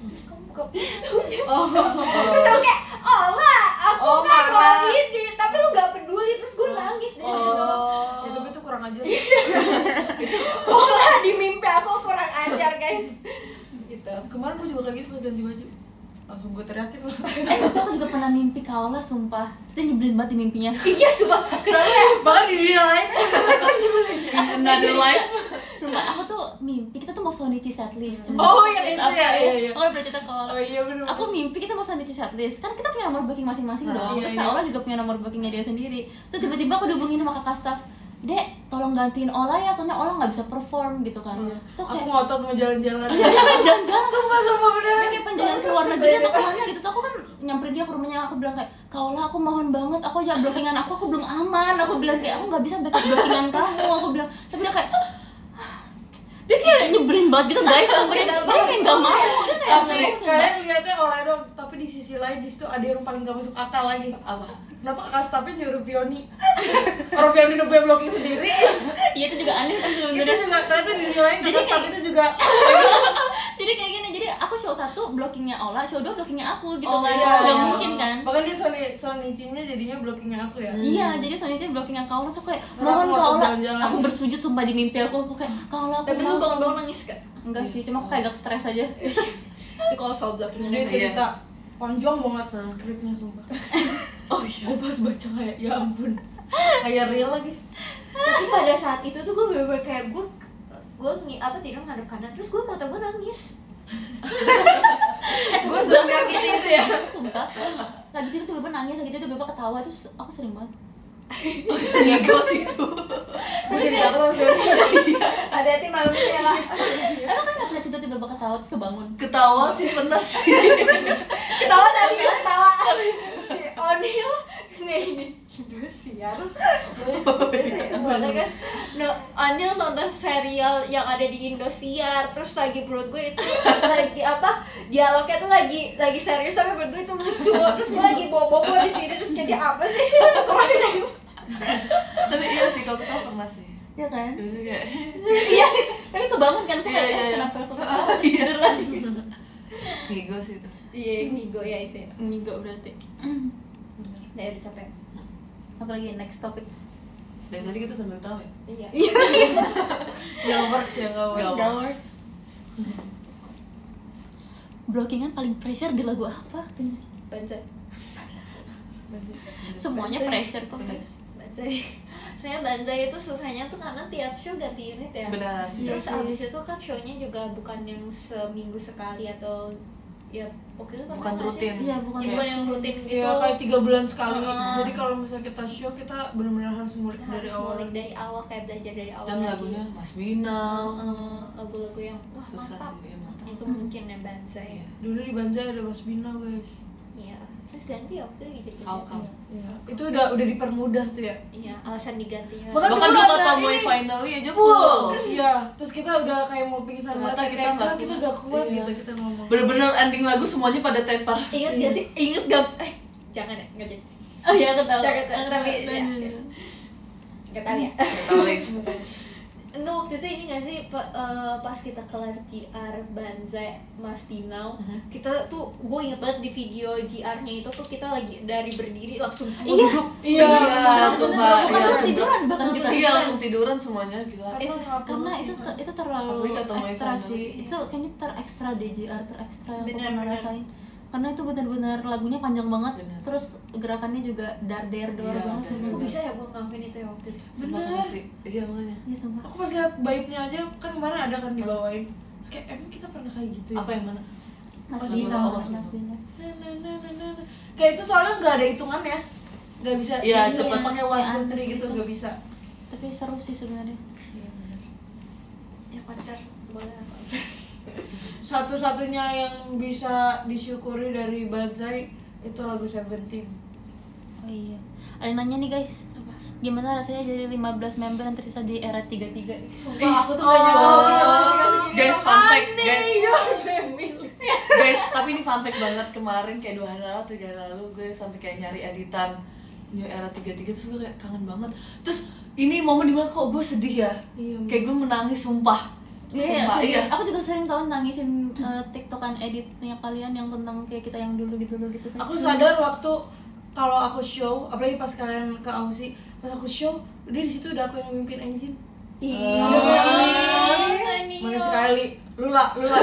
Terus kamu buka pintunya. Terus aku kayak, Ola, aku kan mau ini, tapi lu gak peduli. Terus gue nangis deh gitu. Ya, tapi itu kurang ajar. Ola di mimpi aku kurang ajar guys. Gitu. Kemarin gue juga kayak gitu pas ganti baju. Langsung gue teriakin lah. Tapi aku juga pernah mimpi Kaola sumpah. Terus dia nyebelin banget di mimpinya. Iya sumpah, kenapa ya? Bahkan di dunia lain. Another life. Sumpah aku tuh mimpi kita tuh mau Sonichi setlist. Oh, yang itu ya, iya. Oh udah cerita Kaola. Oh iya bener. Aku mimpi kita mau Sonichi setlist. Kan kita punya nomor booking masing-masing dong. iya, Terus iya. Kaola juga punya nomor bookingnya dia sendiri. Terus tiba-tiba aku dihubungin sama kakak staff. Dek, tolong gantiin Ola ya, soalnya Ola nggak bisa perform gitu kan. Terus Aku kayak ngotot mau jalan-jalan. iya dia kan jalan-jalan Sumpah beneran. dia kayak pengen jalan ke luar negeri atau kemana gitu. Terus aku kan nyamperin dia ke rumahnya, aku bilang kayak Kaola aku mohon banget, aku aja blockingan aku belum aman. Aku bilang kayak aku nggak bisa backup blockingan kamu. Aku bilang, tapi dia kayak dia kayak nyebelin banget gitu guys, sampai dia kayak nggak mau. Dia kayak Tapi nggak mau, sumpah. kalian lihatnya oleh dong, tapi di sisi lain di situ ada yang paling gak masuk akal lagi. Apa? Kenapa kakak staffnya nyuruh Pioni? Orang Pioni udah punya blocking sendiri. Iya itu juga aneh kan Itu sebenarnya. juga ternyata dinilai kakak staff itu juga. Jadi kayak gini, jadi aku show 1 blockingnya Ola, show 2 blockingnya aku gitu Oh, kan. iya, Nggak iya. mungkin kan. Bahkan dia Sonichi-nya jadinya blockingnya aku ya. Iya, jadi soalnya blockingnya Kaola, so kayak Karena aku mohon ngotot Kaola. jalan-jalan. Aku bersujud sumpah di mimpi aku kayak Kaola aku Tapi lu mohon." bangun-bangun nangis gak? Enggak sih, cuma aku kayak agak stres aja. Itu kalau soal Terus blocking dia Iya. cerita panjang banget skripnya sumpah. Oh iya, gue pas baca kayak ya ampun, kayak real lagi. Tapi pada saat itu tuh gue bener-bener kayak gue tidur ngadep kanan, terus gue mata gue nangis. Gue sering gitu itu ya. Sumpah. Lagi tidur tiba-tiba nangis, lagi tidur tiba-tiba ketawa, terus aku sering banget. Ngigo sih itu. Gue jadi galau sih. Hati-hati malam ini ya. Emang kan nggak pernah tidur tiba-tiba ketawa terus kebangun? Ketawa sih pernah sih. Ketawa tadi ya, ketawa. Si O'Neil nggak ini Indosiar. Boleh kan? No, O'Neil nonton serial yang ada di Indosiar, terus lagi perut gue itu lagi apa? Dialognya tuh lagi serius sampai perut gue itu lucu. Terus gue lagi bawa-bawa di sini terus jadi apa sih? Kemarin Tapi iya sih, kalau ketawa pernah sih. Iya kan? Biasanya kayak Iya, tapi kebangun kan saya Iya. kenapa aku ketawa? Tidur lagi. ngigo sih itu. iya, ngigo ya itu ya. Ngigo berarti. Nah, udah capek. Apalagi next topic. Dari tadi kita sambil tahu ya. Iya. Yang works ya nggak works. Nggak Works. Blockingan paling pressure di lagu apa? Baca. Semuanya Banjai. pressure kok guys. Banjai. Saya Banjai itu susahnya tuh karena tiap show ganti unit ya. Benar sih. Terus abis itu kan show-nya juga bukan yang seminggu sekali atau ya waktu itu Bukan rutin. Iya, bukan bukan yang rutin gitu. Iya kayak 3 bulan sekali. Heeh. Jadi kalau misalnya kita show kita benar-benar harus ngulik dari harus awal. ngulik dari awal, kayak belajar dari awal Dan lagi. lagunya Mas Binal. Lagu-lagu yang wah Susah mantap. sih, ya mantap. Itu mungkin yang Banzai. Iya. Dulu di Banjai ada Mas Bina guys. Iya. Terus ganti waktu itu jadi How come? Iya. Itu udah dipermudah tuh ya. Iya, alasan digantinya. Bahkan Bahkan dulu dulu ada kata Moy ini. finally aja full. Iya, terus kita udah kayak mau pingsan Ternyata banget, kita kayak, nggak "Kak, kita kuat." gak kuat Iya. gitu kita ngomong. Bener-bener ending lagu semuanya pada tepar. Ingat gak sih? Ingat gak? Jangan ya, nggak jadi. Oh iya, aku tahu. Jangan, tapi Aku tahu. ya. Nggak tahu ya. Nggak tahu lagi. Enggak, waktu itu ini nggak sih pas kita kelar GR Banzai Mas Pinau, kita tuh gue inget banget di video GR-nya itu tuh kita lagi dari berdiri langsung semua Iya. duduk. Iya, langsung Bukan Pak. terus Iya, tiduran bahkan langsung kita. Iya, langsung tiduran semuanya gila. Karena itu terlalu Apalagi kata Moy ekstra finally. sih. Itu kayaknya terekstra deh GR, terekstra yang aku Benar, pernah benar. rasain. Karena itu benar-benar lagunya panjang banget, Benar. terus gerakannya juga dar-der Iya, banget Kok semua. bisa ya gue ngelakuin itu ya waktu itu? Sumpah Bener. keren sih. Iya makanya. Iya sumpah. Aku pas lihat baitnya aja kan kemarin ada kan dibawain. Terus kayak emang kita pernah kayak gitu ya? Apa yang mana? Mas Mas Bina, Bina, Mas Mas Bina. Nah, nah, nah, nah, nah, nah. Kayak itu soalnya nggak ada hitungan ya. Nggak bisa Iya, ini cepet. pakai 1, 2, 3 gitu Gitu. nggak bisa. Tapi seru sih sebenarnya. Iya benar. Ya konser boleh lah konser. Satu-satunya yang bisa disyukuri dari Banzai itu lagu Seventeen. Oh iya. Ada yang nanya nih guys. Apa? Gimana rasanya jadi 15 member yang tersisa di era 33? Sumpah aku tuh gak nyangka. Guys, fun fact, guys. Family. Guys, tapi ini fun fact banget. Kemarin kayak 2 hari lalu, 3 hari lalu gue sampai kayak nyari editan New Era 33 terus gue kayak kangen banget. Terus ini momen dimana kok gue sedih ya. Iya. Kayak gue menangis sumpah. Sumpah, iya. Aku juga sering tau nangisin tiktokan editnya kalian yang tentang kayak kita yang dulu gitu. Aku sadar waktu kalau aku show, apalagi pas kalian ke Aussie, pas aku show, udah di situ udah aku yang memimpin engine. Mana sekali, lula ya.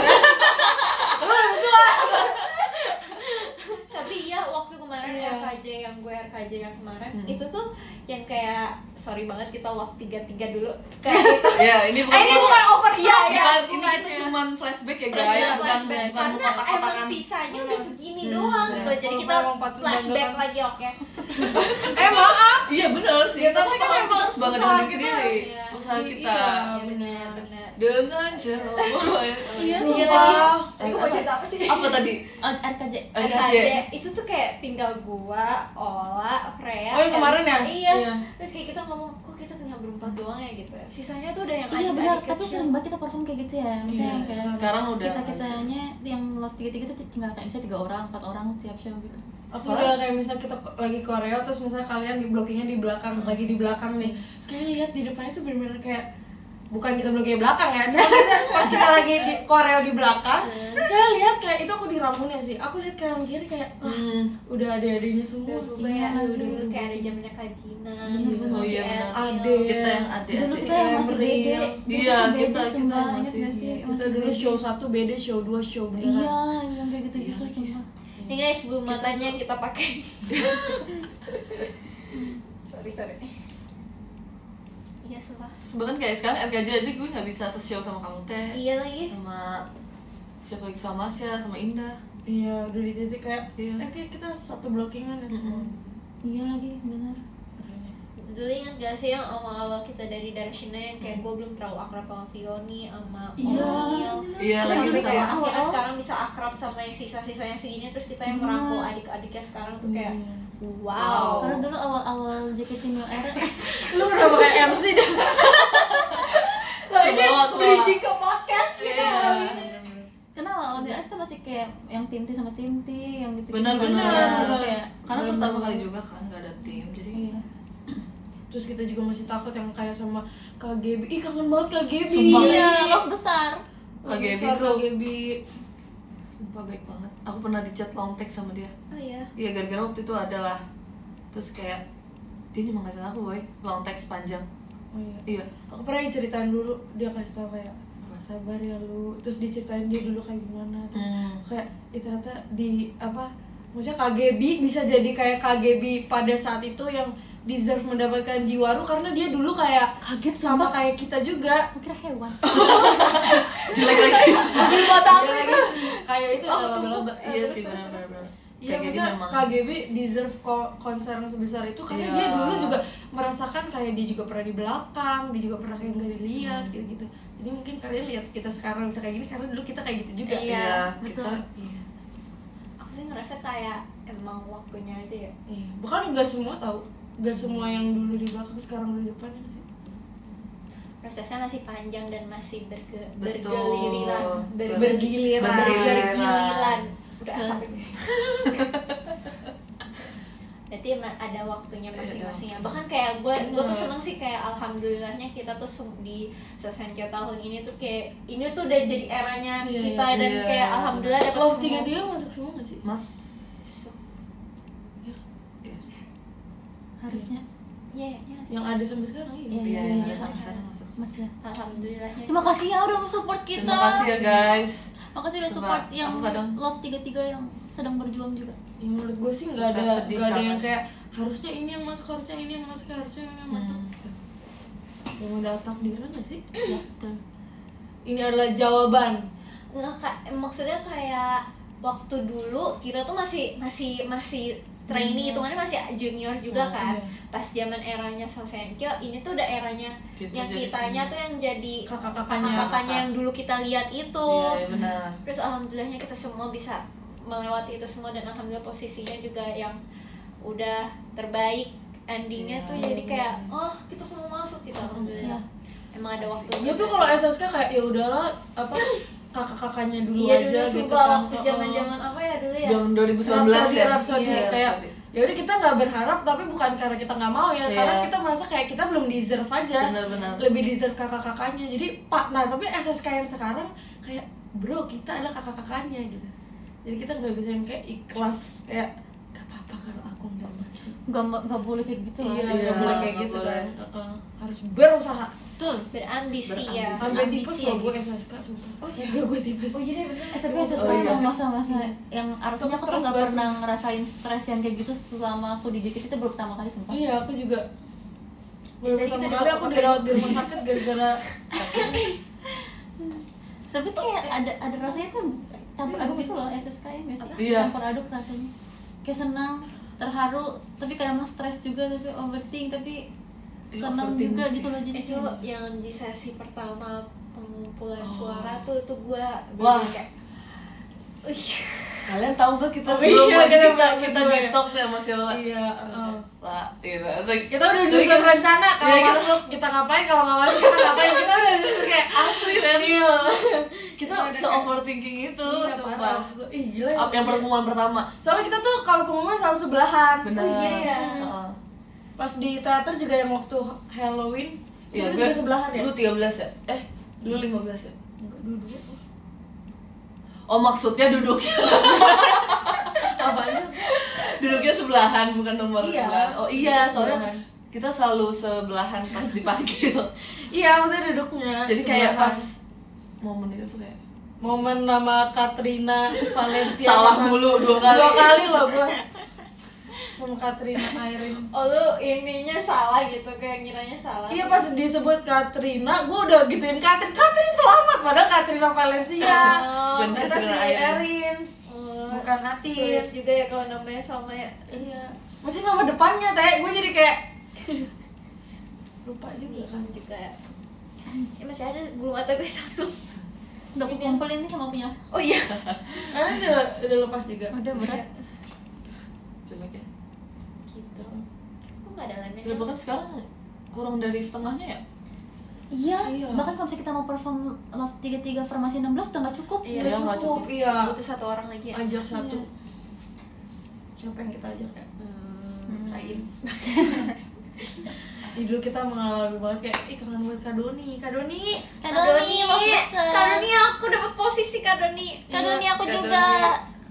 Tapi iya waktu kemarin Iya. RKJ yang gue RKJ yang kemarin itu tuh yang kayak sorry banget kita love 33 dulu kayak gitu. Ya, ini bukan Ini bukan over Iya, ya, ini kita cuman flashback ya guys, Flashback, bukan flashback. bukan Karena kotak-kotakan. emang sisanya udah segini doang gitu. Jadi Kalau kita emang patut flashback banggakan. lagi oke. Maaf. Iya benar sih. Ya, tapi Tapi kan kan emang harus bangga usaha dengan diri kita sendiri. harus, ya. Usaha kita. Iya, Iya benar. benar. Dengan ceroboh. Iya, Iya sumpah. lagi. Aku mau cerita apa sih? Apa tadi? RKJ. RKJ itu tuh kayak tinggal gua, Ola, Freya. Oh, yang kemarin Elisa. ya? Iya. Iya. Terus kayak kita ngomong, kok kita tinggal berempat doang ya gitu. Sisanya tuh udah yang Iya benar, tapi sering banget kita perform kayak gitu ya. Misalnya Iya, kayak sekarang udah kita-kitanya yang love 33 tuh tinggal kayak misalnya 3 orang, 4 orang setiap show gitu. Aku udah kayak misalnya kita lagi koreo terus misalnya kalian di blockingnya di belakang, lagi di belakang nih. Terus kalian lihat di depannya tuh bener-bener kayak bukan kita blockingnya belakang ya, cuma misalnya pas kita lagi di koreo di belakang, terus kalian lihat kayak itu aku di Ramunnya sih. Aku lihat kanan kiri kayak udah ada adanya semua. Iya, dulu kayak ada zamannya Kajina. Bener-bener. Oh iya CL. benar. Ade. Kita yang Dulu adik-adik. kita yang masih Emily. beda. Iya, Dulu kita beda, sumpah. masih- Ingat nggak sih? Kita Masih dulu beda. show 1 beda, show 2 show beneran. Iya, yang kayak gitu-gitu sumpah. Nih guys, belum matanya kita pakai. episode. Iya sumpah. Bahkan kayak sekarang RKJ aja gue nggak bisa se-show sama kamu teh. Iya lagi. Sama siapa lagi, sama Masya, sama Indah. Iya, udah di titik kayak Iya. kayak kita satu blockingan ya semua. Iya lagi, benar. Dulu ingat gak sih yang awal-awal kita dari Darshina yang kayak gue belum terlalu akrab sama Fioni, sama Iya. Omil. Iya, Terus lagi sampai sama. kayak akhirnya awal-awal. sekarang bisa akrab sama yang sisa-sisa yang segini, terus kita yang merangkul adik-adiknya sekarang tuh kayak wow. Karena dulu awal-awal JKT New Era Lu udah pakai MC dah. Loh ini Kebawa, kebawa. bridging ke podcast kita Iya. malam ini. karena awal New Era tuh masih kayak yang tim T sama tim T yang gitu. Benar-benar. Kayak Karena belum- pertama kali juga kan nggak ada tim, jadi Iya. Terus kita juga masih takut yang kayak sama KGB. Ih, kangen banget KGB. Sumpah. Iya, love besar. KGB Besar tuh KGB. sumpah baik banget. Aku pernah di chat long text sama dia. Oh iya. Iya, gara-gara waktu itu adalah terus kayak dia cuma ngasih aku boy long text panjang. Oh iya. Iya. Aku pernah diceritain dulu, dia kasih tau kayak sabar ya lu. Terus diceritain dia dulu kayak gimana. Terus kayak ternyata di apa? Maksudnya KGB bisa jadi kayak KGB pada saat itu yang deserve mendapatkan Jiwaru karena dia dulu kayak Kaget sama sumpah. kayak kita juga. Aku kira hewan. Jelek lagi. Mobil buat aku Dia itu. kayak itu Oh, laba-laba. Iya terus, sih, terus, benar-benar. Iya, KGB maksudnya memang. KGB deserve konser yang sebesar itu karena Iya. dia dulu juga merasakan kayak dia juga pernah di belakang, dia juga pernah kayak nggak dilihat gitu-gitu. Jadi mungkin kalian lihat kita sekarang bisa kayak gini karena dulu kita kayak gitu juga. Iya. Kita Iya. Aku sih ngerasa kayak emang waktunya aja ya. Iya. Bahkan nggak semua tahu, nggak semua yang dulu di belakang sekarang udah di depan ya sih. Prosesnya masih panjang dan masih Betul. bergiliran. Bergiliran. Bergiliran. Udah capek. Berarti emang ada waktunya masing-masingnya. Bahkan kayak gue tuh seneng sih kayak alhamdulillahnya kita tuh di Sesenkyo tahun ini tuh kayak ini tuh udah jadi eranya Iya, kita iya. dan kayak alhamdulillah dapat Love semua. 33 masuk semua nggak sih? Mas Harusnya. Iya, iya. Yang ada sampai sekarang iya. Iya, iya, iya, masuk iya. sana, masuk. Mas ya. Alhamdulillahnya. Terima kasih ya udah support kita. Terima kasih ya guys. Makasih udah Coba, support yang aku kadang- Love 33 yang sedang berjuang juga. Ya, menurut gue sih nggak Suka ada sedih nggak ada karena- yang kayak harusnya ini yang masuk, harusnya ini yang masuk, harusnya ini yang masuk. Gitu. Yang udah takdiran nggak sih? Iya, betul. Ini adalah jawaban. Nggak, maksudnya kayak waktu dulu kita tuh masih trainee, hitungannya masih junior juga kan. Iya. Pas zaman eranya Sesenkyo, ini tuh udah eranya Kita yang jadi kitanya senior. tuh yang jadi Kakak-kakaknya. kakak-kakaknya yang dulu kita lihat itu. Iya, benar. Terus alhamdulillahnya kita semua bisa melewati itu semua dan alhamdulillah posisinya juga yang udah terbaik. Endingnya Iya. tuh jadi kayak oh kita semua masuk gitu alhamdulillah. Emang ada waktunya. Gue tuh kalau SSK kayak ya udahlah apa kakak-kakaknya dulu iya aja dulu gitu sumpah kan. waktu zaman-zaman apa ya dulu ya? Jam 2019 ya. Rhapsody. Iya, Kayak Rhapsody. ya udah kita nggak berharap tapi bukan karena kita nggak mau ya, Iya. karena kita merasa kayak kita belum deserve aja. Benar-benar. Lebih deserve kakak-kakaknya. Jadi Pak, nah tapi SSK yang sekarang kayak bro kita adalah kakak-kakaknya gitu. Jadi kita nggak bisa yang kayak ikhlas kayak gak apa-apa kalau aku nggak masuk. Nggak boleh kayak gitu lah. Iya, Iya, nggak boleh kayak nggak gitu boleh. kan. Harus berusaha. Betul. Berambisi ya. Sampai tipes Ambisi loh ya, gue guys. SSK sumpah. Oh iya. Enggak, gue tipes. Oh iya benar. Tapi Oh, SSK iya. emang masa-masa yang harusnya aku tuh Stres nggak banget. pernah ngerasain stres yang kayak gitu selama aku di JKT itu baru pertama kali sumpah. Iya, aku juga. Baru Tadi pertama kita kali aku dirawat di rumah sakit gara-gara Tapi kayak ada rasanya tuh campur aduk gitu loh SSK ya nggak sih? Iya. Campur aduk rasanya. Kayak senang, terharu, tapi kadang stres juga, tapi overthink, tapi Iya, senang overthink juga sih. gitu loh jadi. Itu yang di sesi pertama pengumpulan suara tuh Wah. gua bener kayak Kalian tahu gak kita Oh, sebelum iya, lagi kita kita berdua di ya. talk ya Mas Yola. iya. Lah, gitu. Kita udah nyusun rencana kalau Iya, kita- masuk kita ngapain, kalau nggak masuk kita ngapain. Kita udah nyusun kayak Asli men. Kita se-overthinking itu, iya, sumpah. parah. Ih, gila. Apa yang pengumuman pertama? Soalnya kita tuh kalau pengumuman selalu sebelahan. Benar. Oh, iya, ya. Heeh. Pas di teater juga yang waktu Halloween, Iya, itu gue juga sebelahan ya? dulu 13 ya? Dulu 15 ya? Enggak, dua-dua. Oh, maksudnya duduknya. Apaan sih? Duduknya sebelahan, bukan nomor Iya. sebelahan. Oh iya, Duduk soalnya sebelahan. kita selalu sebelahan pas dipanggil. Iya, maksudnya duduknya. Jadi kayak sebelahan. pas momen itu tuh kayak momen nama Katrina Valencia salah sama- mulu 2 kali. 2 kali loh gua. sama Katrina Airin. Oh lu ininya salah gitu, kayak ngiranya salah. Iya pas disebut Katrina, gue udah gituin Katrin selamat, padahal Katrina Valencia. Oh, Ternyata si Erin, bukan Atin. Sulit juga ya kalau namanya sama ya. Iya. Masih nama depannya teh, gue jadi kayak lupa juga kan. Juga ya. Masih ada bulu mata gue satu. Udah aku kumpulin nih sama punya. Oh iya. Karena udah lepas juga. Udah berat. Jelek ya. Gitu. Kok nggak ada lemnya? Ya bahkan sekarang kurang dari setengahnya ya. Iya, Iya. bahkan kalau misalnya kita mau perform Love 33 formasi 16 udah nggak cukup. Iya, Nggak nggak cukup, cukup. iya. Butuh satu orang lagi ya. Ajak satu. Siapa yang kita ajak ya? Kain. Jadi dulu kita mengalami banget kayak, ih kangen banget Kak Doni. Kak Doni, Kak Doni aku dapat posisi Kak Doni. Kak Doni aku Kak juga.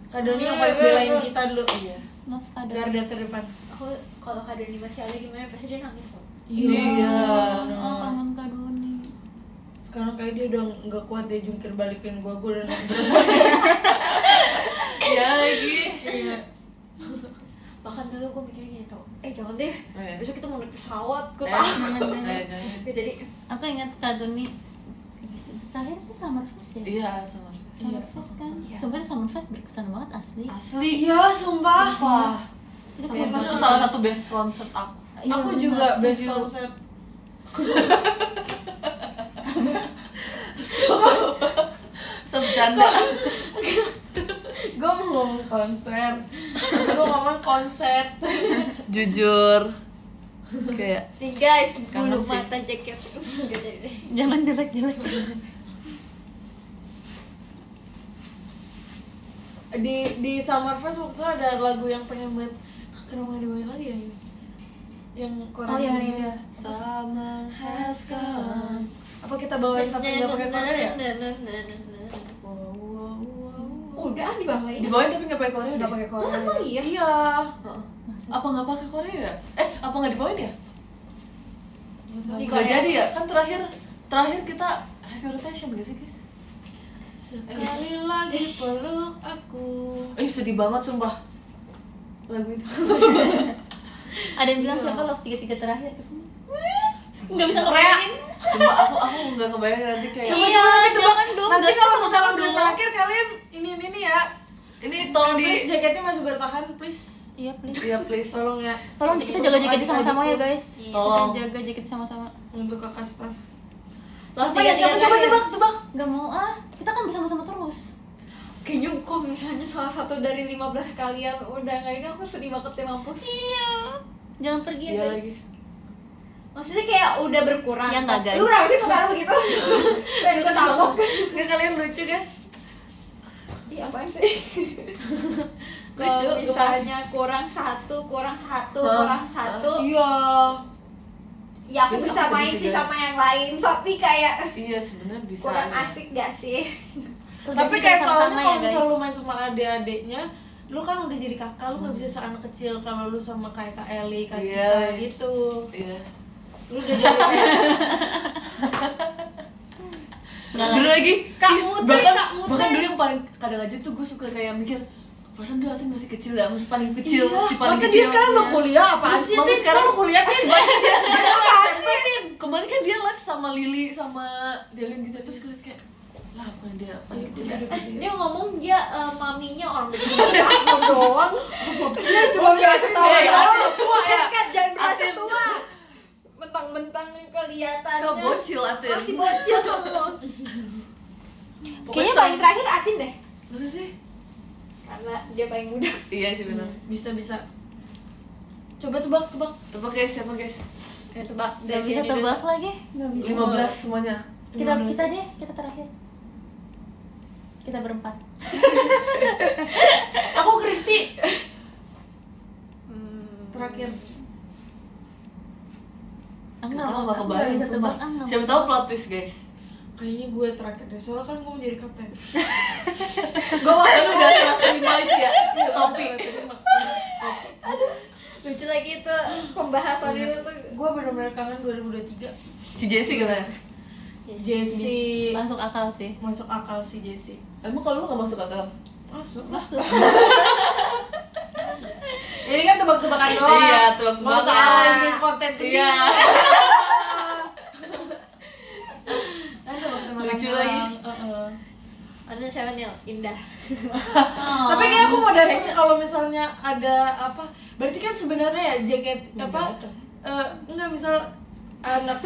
Kak Doni yang paling belain kita dulu. Iya. Love Kak Doni. Garda terdepan. Aku kalau Kak Doni masih ada gimana pasti dia nangis loh. Iya. Oh, kangen Kak Doni. Sekarang kayak dia udah nggak kuat, dia jungkir balikin gue udah naik berat. Iya lagi. Iya. Bahkan dulu gue mikirnya gini tau, jangan deh, Eh. besok kita mau naik pesawat, gue Jangan takut. deh. Jadi Aku ingat Kak Doni terakhir sih Summer Fest ya? Iya sama. Summer Fest kan? Iya. Sebenarnya Summer Fest berkesan banget asli. Asli. Iya, sumpah. Sumpah. Itu Summer kayak Fest itu salah satu best concert aku. Iya, Aku benar, juga best setuju. konser. Sebecanda. Gue mau ngomong konser. Gue ngomong konser. Jujur. Kayak nih guys, bulu Kangen sih. mata jaket. Gak jadi deh. Jangan jelek-jelek. Di Summerfest waktu itu ada lagu yang pengen banget, kenapa nggak dibawain lagi ya ini? Yang Korea. Oh, iya. summer has come. Apa kita bawain tapi nggak pakai Korea ya? Wow, wow, wow. Udah dibawain. Dibawain tapi nggak pakai Korea Nggak deh. pakai Korea. emang iya? Iya. Heeh. Apa nggak pakai Korea ya? Apa nggak dibawain ya? Di Nggak Korea. jadi ya? Kan terakhir kita Heavy Rotation gak sih guys? Sekali lagi peluk aku. Sedih banget sumpah lagu itu. Ada yang bilang Iya. siapa Love 33 terakhir? Nggak bisa Korea. kebayangin. Sumpah aku nggak kebayang nanti kayak Iya, jangan dong. Nanti nggak kalau bisa misalnya dong. udah terakhir kalian ini ya. ini tolong Please di jaketnya masih bertahan please. Iya, please. iya please Tolong ya. Tolong kita jaga jaketnya sama-sama ya guys. Tolong. Kita jaga jaketnya sama-sama. Untuk kakak staff. Siapa ya? yang Siapa coba tebak. Gak mau kita kan bersama-sama terus. Kayaknya kok misalnya salah satu dari 15 kalian udah nggak ini, aku sedih banget deh mampus. Iya. Jangan pergi ya iya guys. lagi. Maksudnya kayak udah berkurang. Ya nggak, guys. Lu kenapa sih muka lu begitu? Pengen gue tabok. Nggak kalian lucu guys. Iya apaan sih? Kalau Lucu, misalnya kurang satu, Iya. ya aku Biasa bisa aku main sedih sih sih, sama yang lain, tapi kayak Iya sebenarnya bisa. kurang aja. asik gak sih? Tapi kayak soalnya kalau misalnya lu main sama adik-adiknya, lu kan udah jadi kakak, lu nggak bisa seanak kecil kalau lu sama kayak Kak Eli, Kak Iya. kita gitu. Iya. Lu udah jadi kayak Dulu lagi Kak ih, Mute, bahkan Kak Mute. bahkan dulu yang paling kadang aja tuh gue suka kayak mikir perasaan dulu Atin masih kecil ya, masih paling kecil, Iya, si paling masa kecil. dia sekarang udah kuliah apaan Terus sih? masa Tin? sekarang Lu kuliah Tin? Dia apaan sih? Kemarin kan dia live sama Lily sama Delin gitu, terus ngeliat kayak lah bukan dia paling kecil ya. Dia ngomong dia maminya orang begitu doang. Dia cuma ngasih tahu Eh, doang. Atin tua ya. Kan jangan berasa Atin. tua. Mentang-mentang kelihatannya Kau bocil Atin. masih bocil kamu. Pokoknya Kayaknya sama- paling terakhir Atin deh, Masa sih? karena dia paling muda. Iya sih benar. Bisa. Coba tebak. Tebak guys, siapa guys? Ya tebak. Gak bisa tebak lagi. Gak bisa. 15 semuanya. Kita deh, kita terakhir. Kita berempat. Aku Kristi terakhir. Nggak kebayang bisa sumpah. tebak, nggak Siapa mau. tahu plot twist guys. Kayaknya gue terakhir deh, soalnya kan gue mau jadi kapten. Gue waktu itu udah salah terima itu ya, topi. Lucu lagi itu pembahasan itu tuh. Gue bener-bener kangen 2023. Si Jessie katanya. Jessie Masuk akal sih. masuk akal si Jessie. Emang kalau lu nggak masuk akal? Masuk. Masuk. Ini kan tebak-tebakan doang. Iya, tebak-tebakan. Mau salahin konten sendiri. Iya. Kan tebak-tebakan Lucu doang. lagi. Ada siapa nih? Indah. Tapi kayak aku mau datang kalau misalnya ada apa? Berarti kan sebenarnya ya jaket apa? Enggak misal anak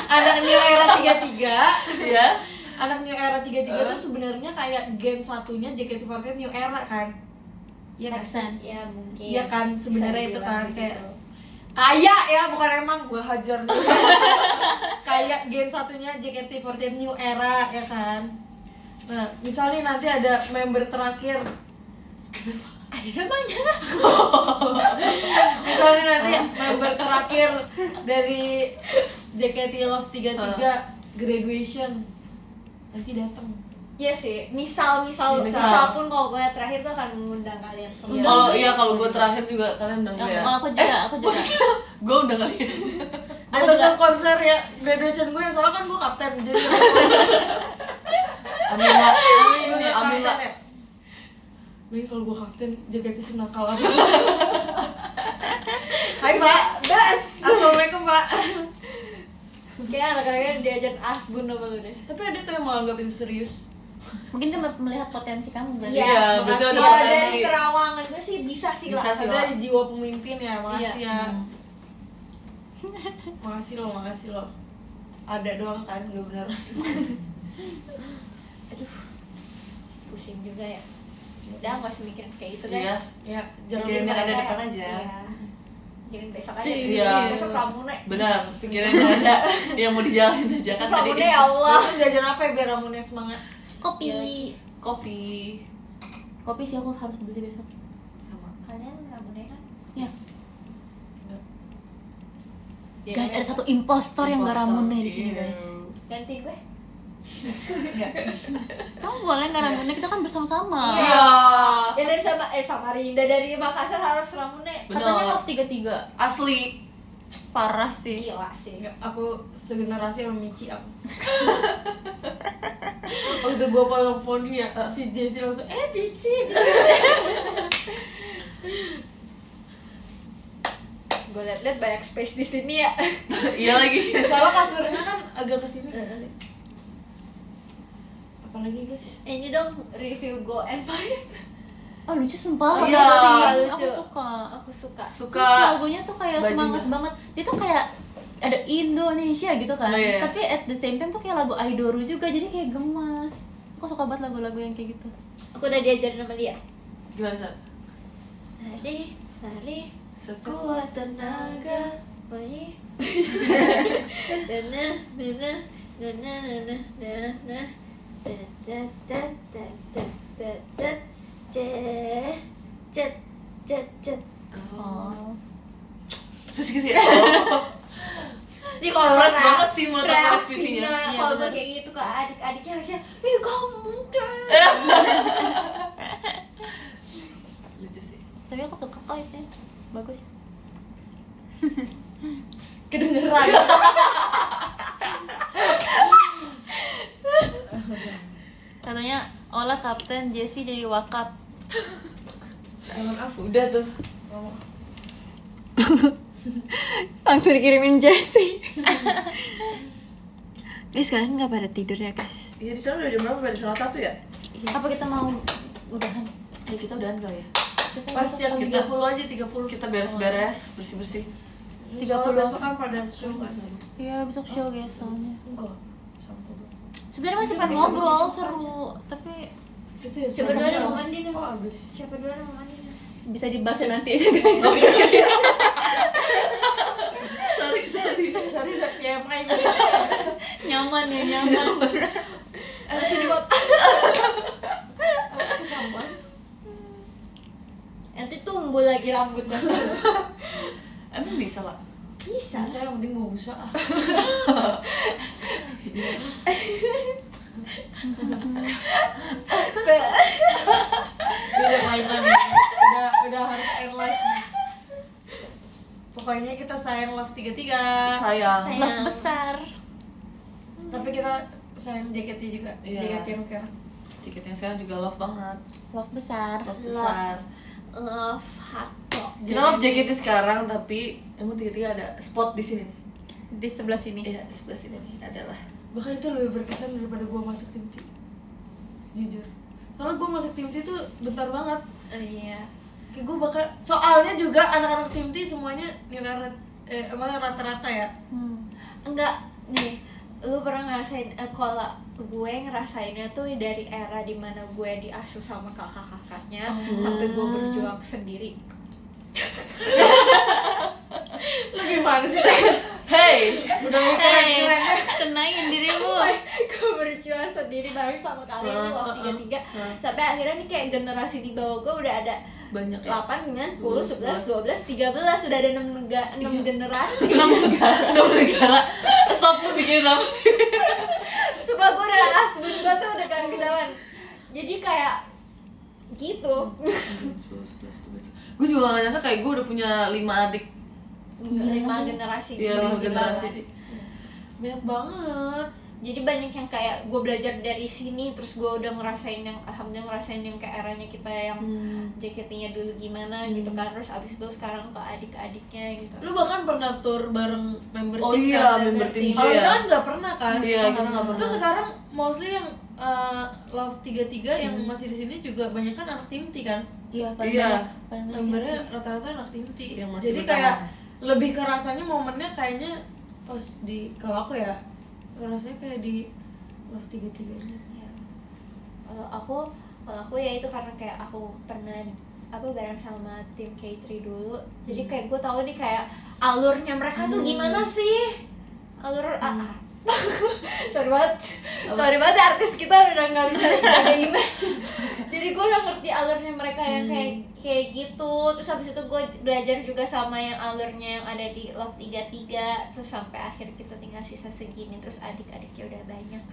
anak New Era 33. Iya. Anak New Era 33 tuh sebenarnya kayak gen satunya JKT48 New Era kan? Iya Make sense. Ya mungkin. Iya kan sebenarnya itu kan Bisa kayak dibilang kayak ya bukan emang gue hajar juga. Kayak gen satunya JKT48 New Era ya kan. Nah misalnya nanti ada member terakhir ada namanya. misalnya nanti member terakhir dari JKT Love 33 graduation nanti datang. Iya sih, misal pun kalau gue terakhir tuh akan mengundang kalian semua. Kalau gue terakhir juga kalian undang gue ya. Aku juga. Gue undang kalian. Datang ke konser ya graduation gue soalnya kan gue kapten jadi Amin lah. amin lah. Baik kalau gue kapten JKT senakal apa? Hai Pak, beres. Assalamualaikum Pak. Kayak anak-anaknya diajarin asbun apa lu deh. Tapi ada tuh yang menganggap itu serius. Mungkin dia melihat potensi kamu berarti. Iya, betul ada Kalau potensi. dari terawangan gue sih bisa sih Bisa lah. sih. Ada jiwa pemimpin ya, makasih Iya. ya. Makasih loh. Ada doang kan, gak bener. Aduh, pusing juga ya. Udah nggak usah mikirin kayak gitu Iya. guys. Ya, jangan Pikirin yang ada di depan aja. Iya. Pikirin besok aja. Iya. Besok Ramune. Benar, pikiran yang ada yang mau dijalanin aja Besok kan tadi. Ramune ya Allah. Lu jajan apa ya biar Ramunnya semangat? Kopi. Kopi Kopi sih aku harus beli besok. sama. Kalian Ramune kan? Ya. Ya, Guys, kan? ada satu impostor yang gak Impostor. Ramune di sini, Iya. guys. Ganti gue. Kamu boleh gak Ramune? Kita kan bersama-sama. Iya. Ya dari Samarinda dari Makassar harus Ramune. Bener. Katanya Love 33. Asli. Parah sih. Gila sih. Enggak, aku segenerasi sama Michi aku. Waktu gua potong poni ya, si Jessie langsung Michi. Gue liat-liat banyak space di sini ya. Iya lagi. Soalnya kasurnya kan agak kesini sih. Apalagi guys? Ini dong review Go Empire. Oh lucu sumpah. Iya. Lucu. Aku suka. Aku suka. Terus Suka. lagunya tuh kayak Bajunya. semangat banget. Dia tuh kayak ada Indonesia gitu kan. Oh, iya. Tapi at the same time tuh kayak lagu Aidoru juga. Jadi kayak gemas. Aku suka banget lagu-lagu yang kayak gitu. Aku udah diajarin sama dia. Gimana Sat? Lari Sekuat tenaga. Lari Dana Dana Dana Dana Dana Cet Oh. Terus gitu ya. Ini kalau Fresh banget sih menurut aku reaksinya, SPV-nya. Iya, kalau gue bener. kayak gitu ke adik-adiknya harusnya kamu kan Lucu sih. Tapi aku suka kok itu. Bagus. kedengeran. Katanya Ola kapten, Jessie jadi wakap. Jangan aku. Udah tuh. Langsung dikirimin Jessie. Guys, kalian nggak pada tidur ya guys? Iya di sana udah jam berapa? Berarti salah satu ya? Apa kita mau udahan? Ya kita udahan kali ya. Pas yang 30 aja 30. Kita beres-beres, bersih-bersih. 30 besok kan pada show kan. Iya besok show guys soalnya. Enggak. Sampai. Sebenarnya masih pengen ngobrol seru, tapi Itu ya. Siapa duluan yang mau mandi nih? Oh, abis. Siapa duluan yang mau mandi nih? bisa dibahas nanti aja guys. Sorry. Sorry, ya main. Nyaman ya nyaman. Lucu buat. Aku sampai. Nanti tumbuh lagi rambutnya. Emang bisa lah. Bisa. Saya yang penting mau busa ah. Udah mainan. Udah harus end live. Pokoknya kita sayang Love 33. Sayang. Love besar. Tapi kita sayang JKT juga. Iya. JKT yang sekarang. Tiket yang sekarang juga love banget. Love besar. Love besar. Love Hato. Kita love JKT sekarang, tapi emang tiga-tiga ada spot di sini. Di sebelah sini. Iya, sebelah sini nih adalah. Bahkan itu lebih berkesan daripada gue masuk tim T, jujur. Soalnya gue masuk tim T tuh bentar banget. Iya. Kayak gue bakal, soalnya juga anak-anak tim T semuanya new era, emang rata-rata ya. Enggak, nih, lu pernah ngerasain, kalau gue ngerasainnya tuh dari era dimana gue diasuh sama kakak-kakaknya sampai gue berjuang sendiri. Lu gimana sih? Hey, Udah keren-keren. Tenangin dirimu. Gue berjuang sendiri bareng sama kalian nih Love 33 sampai akhirnya nih kayak generasi di bawah gue udah ada banyak ya. 8, 9, 10, 11, 12, 13 sudah ada 6 generasi. 6 negara. Stop, lu bikin apa sih? Coba gue udah asbun, gue tuh udah kangen ketahuan. Jadi kayak gitu. 11. Gue juga gak nyangka kayak gue udah punya 5 adik. 5 generasi. Iya, 5 generasi. Banyak banget. Jadi banyak yang kayak gue belajar dari sini, terus gue udah ngerasain yang alhamdulillah ngerasain yang ke eranya kita yang JKT-nya dulu gimana gitu kan, terus abis itu sekarang ke adik-adiknya gitu. Lu bahkan pernah tour bareng member Oh tim iya, kan? member tim Kalau ya. kita kan nggak pernah kan? Iya, kita nggak pernah. Terus sekarang mostly yang Love 33 yang masih di sini juga banyak kan anak tim T kan? Iya, Iya. Membernya rata-rata anak tim T. Yang masih Jadi bertahan. kayak lebih kerasanya momennya kayaknya pas di, kalau aku ya kerasanya kayak di Love 33 ini. Ya. Kalau aku ya itu karena kayak aku pernah bareng sama tim K3 dulu, jadi kayak gue tahu nih kayak alurnya mereka tuh gimana sih, alur sorry banget artis kita udah nggak bisa ada image. Jadi gue udah ngerti alurnya mereka yang kayak gitu. Terus habis itu gue belajar juga sama yang alurnya yang ada di Love 33. Terus sampai akhir kita tinggal sisa segini, terus adik-adiknya udah banyak.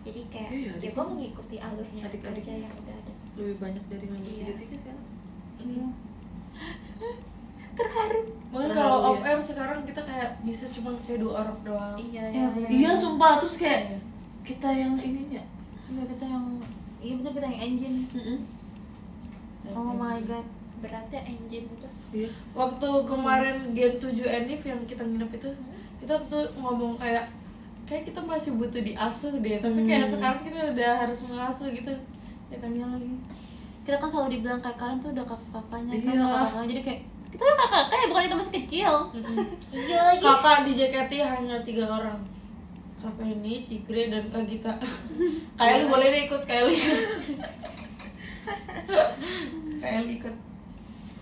Jadi kayak ya gue mengikuti alurnya Adik-adik aja yang udah ada. Lebih banyak dari member tiga-tiga sekarang. Terharu. Mungkin Terharu, kalau ya. off air sekarang kita kayak bisa cuma kayak 2 orang doang. Iya, Iya, ya. Iya, sumpah. Terus kayak kita yang ininya. Enggak, kita yang betul kita yang engine. Oh my god. Beratnya engine tuh. Iya. Waktu kemarin Gen 7 Enif yang kita nginep itu, kita tuh ngomong kayak kita masih butuh diasuh deh, tapi kayak sekarang kita udah harus mengasuh gitu. Ya kan ya lagi. Kita kan selalu dibilang kayak kalian tuh udah kakak-kakaknya, kan Iya. kakak-kakaknya. Jadi kayak kita udah kakak-kakak ya, bukan kita masih kecil. Iya lagi. Kakak di JKT hanya 3 orang. Kak Penny, Cikre, dan Kak Gita. Kayak lu boleh deh ikut, kayak lu ikut. Kayak lu ikut.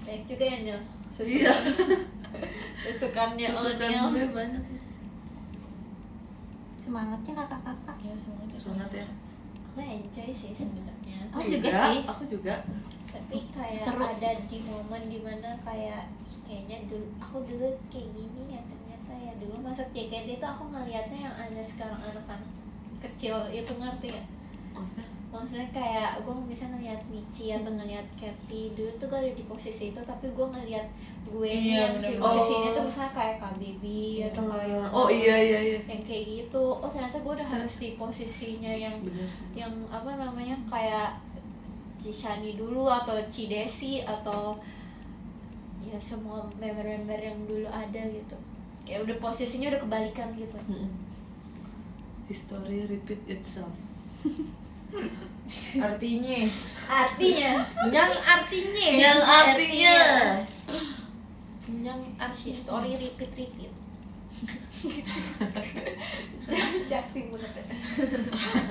Banyak juga ya Nil. Iya. Tusukannya Tusukan Onil. gue banyak. Semangatnya kakak-kakak. Ya semuanya. Semangat ya. Aku enjoy sih sebenarnya. Aku juga sih. Aku juga. Tapi kayak Seru. ada di momen dimana kayaknya dulu aku dulu kayak gini ya, ternyata ya dulu masuk JKT itu aku ngeliatnya yang ada sekarang anak-anak kecil itu, ngerti ya? Maksudnya kayak gue bisa ngeliat Michi atau ngeliat Katy dulu tuh gue ada di posisi itu, tapi gue ngeliat gue Iya, yang di bener-bener. posisi ini tuh misalnya kayak Kak Baby atau kayak Oh iya. yang kayak gitu. Oh ternyata gue udah harus di posisinya yang Bener sih. yang apa namanya kayak Cishani dulu atau Cidesi atau ya semua member-member yang dulu ada gitu, kayak udah posisinya udah kebalikan gitu. History repeat itself. Artinya Yang artinya history repeat Jakti banget.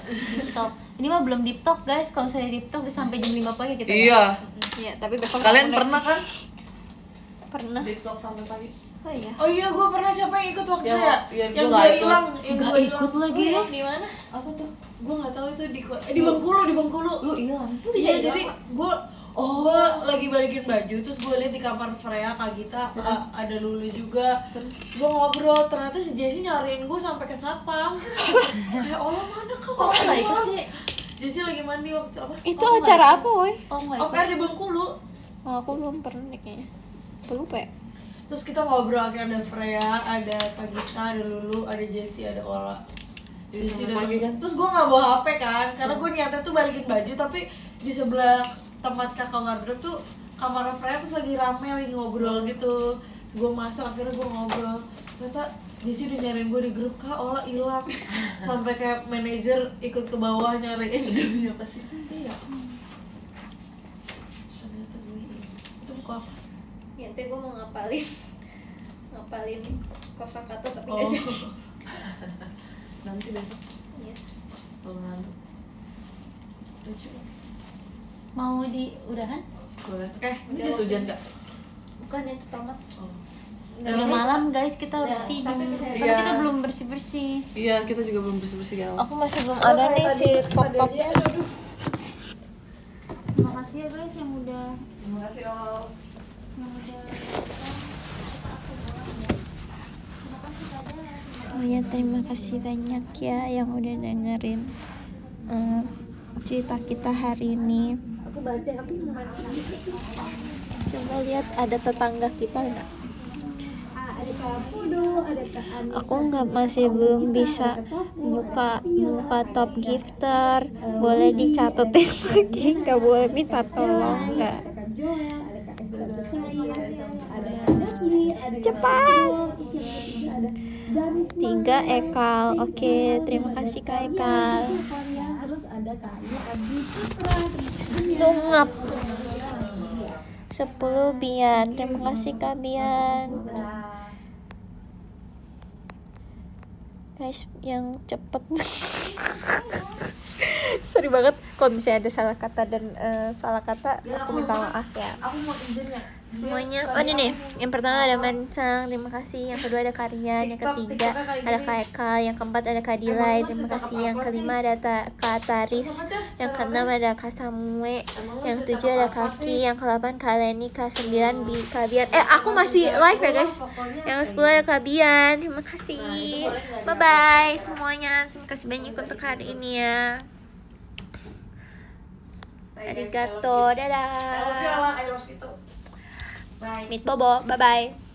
TikTok. Ini mah belum deep talk guys. Kalau saya deep talk bisa sampai jam 5 pagi kita. Iya. Iya, tapi besok Kalian aku pernah kan? pernah. TikTok sampai pagi. Oh iya. Oh iya, gue pernah siapa yang ikut waktu Ya, ya? ya, Yang gua nggak gue ikut. hilang, yang Enggak gue ikut hilang. lagi. Oh, di mana? Apa tuh? Gue nggak tahu itu di Bengkulu, di Bengkulu. Lu hilang. Iya, jadi gue lagi balikin baju, terus gue lihat di kamar Freya, Kak Gita, ada Lulu juga. Terus gue ngobrol, ternyata si Jessie nyariin gue sampai ke satpam. Kayak Allah mana kau? Kok nggak ikut sih? Jessie lagi mandi waktu apa? Itu acara apa, woi? Oh nggak Off ikut. air di Bengkulu. Oh, aku belum pernah deh kayaknya. Lupa ya? Terus kita ngobrol, akhirnya ada Freya, ada Kak Gita, ada Lulu, ada Jessie, ada Ola. Jessie sampai udah pagi kan? Terus gue nggak bawa HP kan, karena gue niatnya tuh balikin baju, tapi di sebelah tempat kakak wardrobe tuh kamar Freya terus lagi rame lagi ngobrol gitu. Terus gue masuk, akhirnya gue ngobrol. Ternyata Jessy udah nyariin gue di grup, Kak Ola hilang. Sampai kayak manajer ikut ke bawah nyariin demi apa sih? Iya. Ternyata gue itu buku apa? Ya, nanti gue mau ngapalin kosakata tapi Oh. nggak jadi. Nanti besok Iya. kalau ngantuk. Lucu. Mau di udahan? Boleh. Oke, Ini jas hujan Kak? Bukan yang tamat. Oh. Udah malam guys, kita harus tidur. tapi bisa- Tapi Iya. kita belum bersih-bersih. Iya, kita juga belum bersih-bersih ya. Aku masih belum ada nih si pop-popnya. Terima kasih ya guys yang udah Terima kasih all. Semuanya terima kasih banyak ya yang udah dengerin cerita kita hari ini. Coba lihat ada tetangga kita nggak? Aku masih belum bisa buka top gifter. Boleh dicatetin lagi, nggak boleh minta tolong nggak? Cepat. 3 Ekal. Oke, terima kasih Kak Ekal. Tungap 10 Bian. Terima kasih Kak Bian. Guys, yang cepet. Sorry banget kalau misalnya ada salah kata dan salah kata, aku minta maaf ya. Aku mau izinnya. Semuanya, oh ini nih, yang pertama ada Mansang, terima kasih. Yang kedua ada Karian, yang ketiga ada Kak Eka, yang keempat ada Kak Dilai, terima kasih. Yang kelima ada Kak Taris, yang keenam ada Kak Samue, yang ketujuh ada Kaki, yang ke-8 Kak Leni, Kak 9 Kak Bian. Aku masih live ya guys. Yang 10 ada Kak Bian, terima kasih. Bye bye semuanya, terima kasih banyak untuk hari ini ya. Arigato, dadah. I love you too. Bye. Meet Bobo, bye bye.